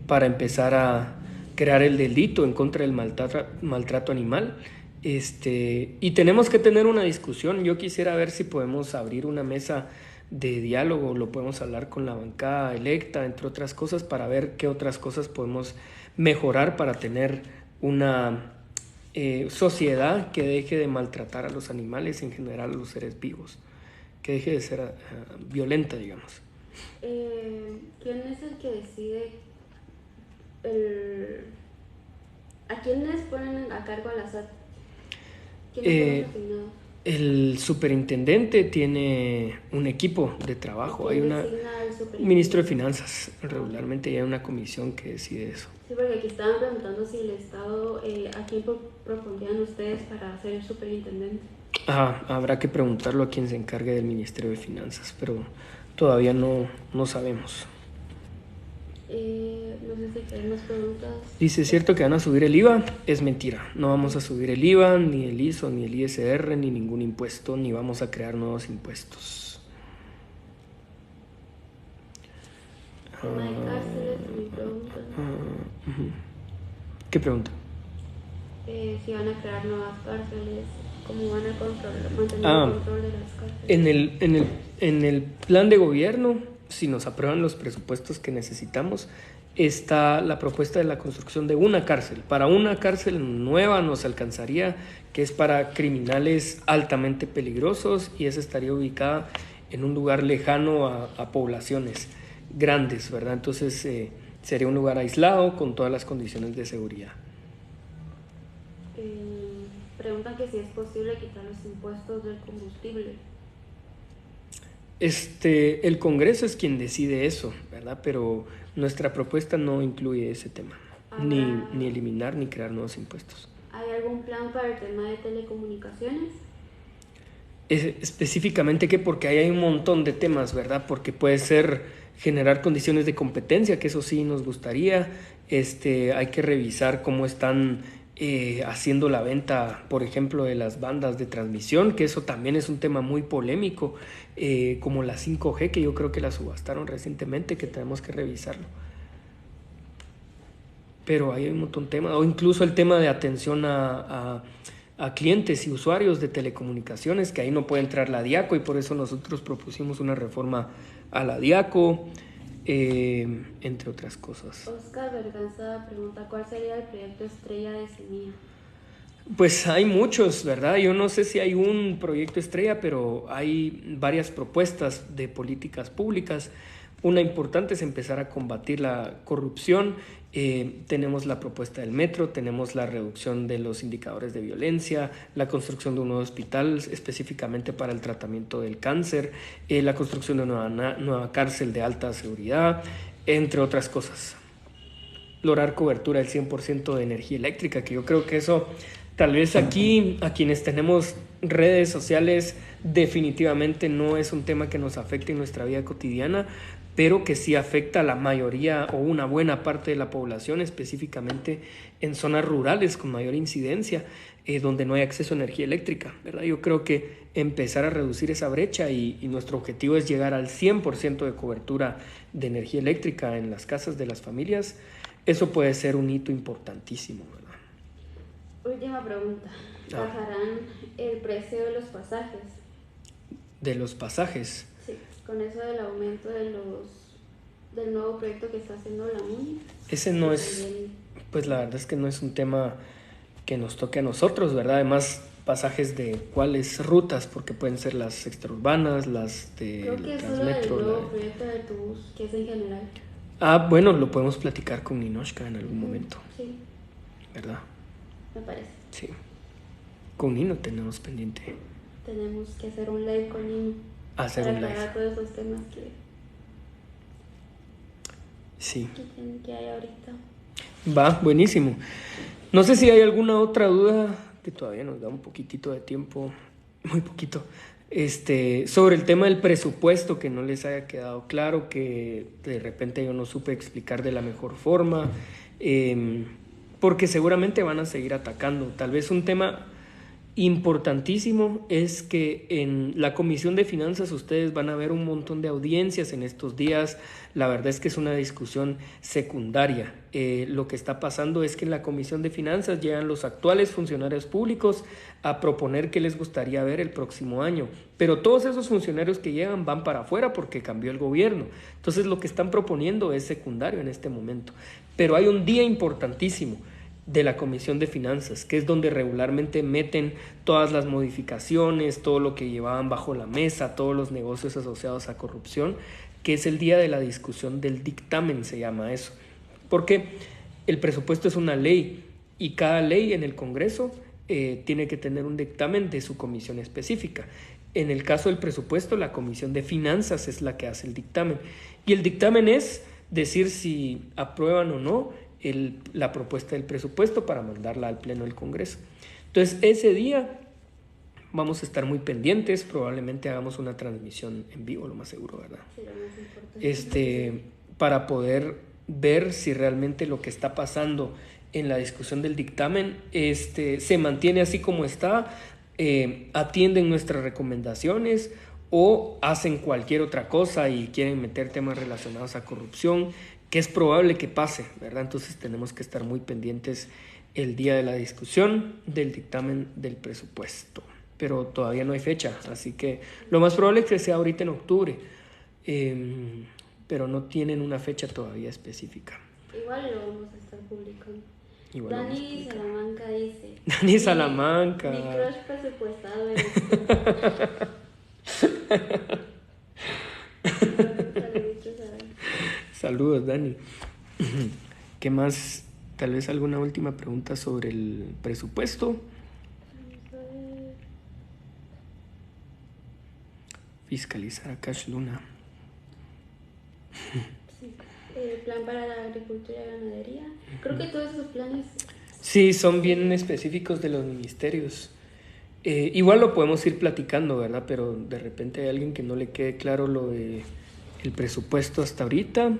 para empezar a crear el delito en contra del maltrato animal. Y tenemos que tener una discusión. Yo quisiera ver si podemos abrir una mesa de diálogo, lo podemos hablar con la bancada electa, entre otras cosas, para ver qué otras cosas podemos mejorar para tener una sociedad que deje de maltratar a los animales, en general a los seres vivos, que deje de ser violenta, digamos. ¿Quién es el que decide a quiénes ponen a cargo a la SAT? ¿Quiénes son asignados? El superintendente tiene un equipo de trabajo, hay un ministro de finanzas, regularmente hay una comisión que decide eso. Sí, porque aquí estaban preguntando si el Estado, ¿a quién propondrían ustedes para ser superintendente? Habrá que preguntarlo a quien se encargue del Ministerio de Finanzas, pero todavía no sabemos. No sé si hay más preguntas. Dice, ¿es cierto que van a subir el IVA? Es mentira, no vamos a subir el IVA, ni el ISO, ni el ISR, ni ningún impuesto, ni vamos a crear nuevos impuestos. ¿Tema de cárceles? Mi pregunta. ¿Qué pregunta? Si van a crear nuevas cárceles, ¿cómo van a mantener el control de las cárceles? En el plan de gobierno, si nos aprueban los presupuestos que necesitamos, está la propuesta de la construcción de una cárcel. Para una cárcel nueva nos alcanzaría, que es para criminales altamente peligrosos, y esa estaría ubicada en un lugar lejano a poblaciones grandes, ¿verdad? Entonces sería un lugar aislado con todas las condiciones de seguridad. Preguntan que si es posible quitar los impuestos del combustible. El Congreso es quien decide eso, ¿verdad? Pero nuestra propuesta no incluye ese tema, ni eliminar ni crear nuevos impuestos. ¿Hay algún plan para el tema de telecomunicaciones? Específicamente que porque ahí hay un montón de temas, ¿verdad? Porque puede ser generar condiciones de competencia, que eso sí nos gustaría. Hay que revisar cómo están haciendo la venta, por ejemplo, de las bandas de transmisión, que eso también es un tema muy polémico, como la 5G, que yo creo que la subastaron recientemente, que tenemos que revisarlo. pero hay un montón de temas, o incluso el tema de atención a clientes y usuarios de telecomunicaciones, que ahí no puede entrar la Diaco y por eso nosotros propusimos una reforma a la Diaco, entre otras cosas. Oscar Berganza pregunta, ¿cuál sería el proyecto estrella de Semilla? Pues hay muchos, ¿verdad? Yo no sé si hay un proyecto estrella, pero hay varias propuestas de políticas públicas. Una importante es empezar a combatir la corrupción. Tenemos la propuesta del metro, tenemos la reducción de los indicadores de violencia, la construcción de un nuevo hospital específicamente para el tratamiento del cáncer, la construcción de una nueva cárcel de alta seguridad, entre otras cosas. Lograr cobertura del 100% de energía eléctrica, que yo creo que eso, tal vez aquí, a quienes tenemos redes sociales, definitivamente no es un tema que nos afecte en nuestra vida cotidiana, pero que sí afecta a la mayoría o una buena parte de la población, específicamente en zonas rurales con mayor incidencia, donde no hay acceso a energía eléctrica, ¿verdad? Yo creo que empezar a reducir esa brecha y nuestro objetivo es llegar al 100% de cobertura de energía eléctrica en las casas de las familias. Eso puede ser un hito importantísimo, ¿verdad? Última pregunta. ¿Bajarán el precio de los pasajes? De los pasajes. Sí, con eso del aumento del nuevo proyecto que está haciendo la MUNI. Ese no es, pues la verdad es que no es un tema que nos toque a nosotros, ¿verdad? Además, pasajes de cuáles rutas, porque pueden ser las extraurbanas, las de Creo que es solo Transmetro. el nuevo proyecto de autobús, que es en general. Bueno, lo podemos platicar con Ninoshka en algún momento, Sí, ¿verdad? me parece. Sí. Con Nino tenemos pendiente Tenemos que hacer un live con Nino. hacer para un live. aclarar todos esos temas Sí. que hay ahorita. Va, buenísimo. No sé si hay alguna otra duda, que todavía nos da un poquitito de tiempo, muy poquito, sobre el tema del presupuesto, que no les haya quedado claro, que de repente yo no supe explicar de la mejor forma, porque seguramente van a seguir atacando. Tal vez un tema importantísimo es que en la Comisión de Finanzas ustedes van a ver un montón de audiencias en estos días. La verdad es que es una discusión secundaria. Lo que está pasando es que en la Comisión de Finanzas llegan los actuales funcionarios públicos a proponer qué les gustaría ver el próximo año, pero todos esos funcionarios que llegan van para afuera porque cambió el gobierno. Entonces lo que están proponiendo es secundario en este momento, pero hay un día importantísimo de la Comisión de Finanzas, que es donde regularmente meten todas las modificaciones, todo lo que llevaban bajo la mesa, todos los negocios asociados a corrupción, que es el día de la discusión del dictamen, se llama eso. Porque el presupuesto es una ley y cada ley en el Congreso tiene que tener un dictamen de su comisión específica. En el caso del presupuesto, la Comisión de Finanzas es la que hace el dictamen. Y el dictamen es decir si aprueban o no la propuesta del presupuesto para mandarla al Pleno del Congreso. Entonces, ese día vamos a estar muy pendientes, probablemente hagamos una transmisión en vivo, lo más seguro, ¿verdad? Sí, lo más importante. Para poder ver si realmente lo que está pasando en la discusión del dictamen se mantiene así como está, atienden nuestras recomendaciones o hacen cualquier otra cosa y quieren meter temas relacionados a corrupción, que es probable que pase, ¿verdad? Entonces tenemos que estar muy pendientes el día de la discusión del dictamen del presupuesto, pero todavía no hay fecha, así que lo más probable es que sea ahorita en octubre, pero no tienen una fecha todavía específica. Igual lo vamos a estar publicando. Igual Dani Salamanca dice: Dani Salamanca. Mi crush presupuestado eres tú. Saludos, Dani. ¿Qué más? Tal vez alguna última pregunta sobre el presupuesto. Fiscalizar a Cash Luna. Sí. Plan para la agricultura y ganadería. Creo que todos esos planes. Sí, son bien específicos de los ministerios. Igual lo podemos ir platicando, ¿verdad? Pero de repente hay alguien que no le quede claro lo de el presupuesto hasta ahorita.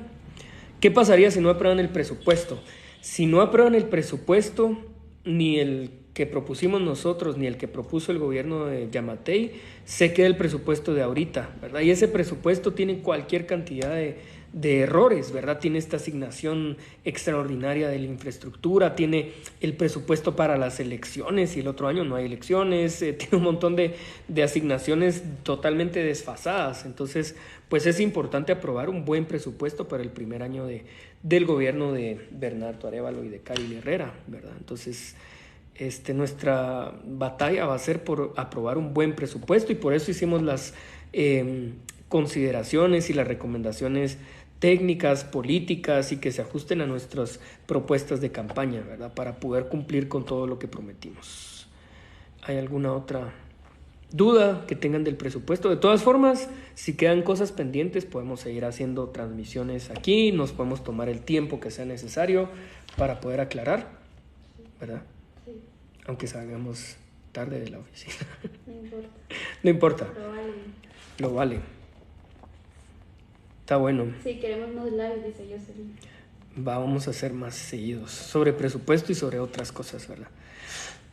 ¿Qué pasaría si no aprueban el presupuesto? Si no aprueban el presupuesto, ni el que propusimos nosotros, ni el que propuso el gobierno de Yamatei, se queda el presupuesto de ahorita, ¿verdad? Y ese presupuesto tiene cualquier cantidad de errores, ¿verdad? Tiene esta asignación extraordinaria de la infraestructura, tiene el presupuesto para las elecciones y el otro año no hay elecciones, tiene un montón de asignaciones totalmente desfasadas. Entonces, pues es importante aprobar un buen presupuesto para el primer año del gobierno de Bernardo Arévalo y de Carol Herrera, ¿verdad? Entonces, nuestra batalla va a ser por aprobar un buen presupuesto y por eso hicimos las consideraciones y las recomendaciones técnicas, políticas y que se ajusten a nuestras propuestas de campaña, ¿verdad? Para poder cumplir con todo lo que prometimos. ¿Hay alguna otra duda que tengan del presupuesto? De todas formas, si quedan cosas pendientes, podemos seguir haciendo transmisiones aquí, nos podemos tomar el tiempo que sea necesario para poder aclarar, ¿verdad? Sí. Aunque salgamos tarde de la oficina. No importa. No importa. Pero vale. Lo vale. Está bueno. Sí, queremos más live, dice Jocelyn. Vamos a hacer más seguidos sobre presupuesto y sobre otras cosas, ¿verdad?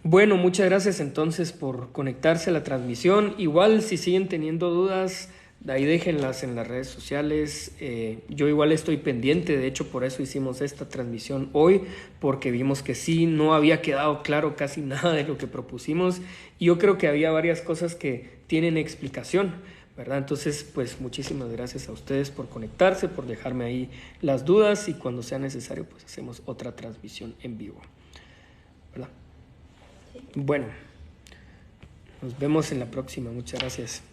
Bueno, muchas gracias entonces por conectarse a la transmisión. Igual si siguen teniendo dudas, ahí déjenlas en las redes sociales. Yo igual estoy pendiente, de hecho por eso hicimos esta transmisión hoy, porque vimos que sí, no había quedado claro casi nada de lo que propusimos y yo creo que había varias cosas que tienen explicación, ¿verdad? Entonces, pues muchísimas gracias a ustedes por conectarse, por dejarme ahí las dudas y cuando sea necesario, pues hacemos otra transmisión en vivo, ¿verdad? Sí. Bueno, nos vemos en la próxima. Muchas gracias.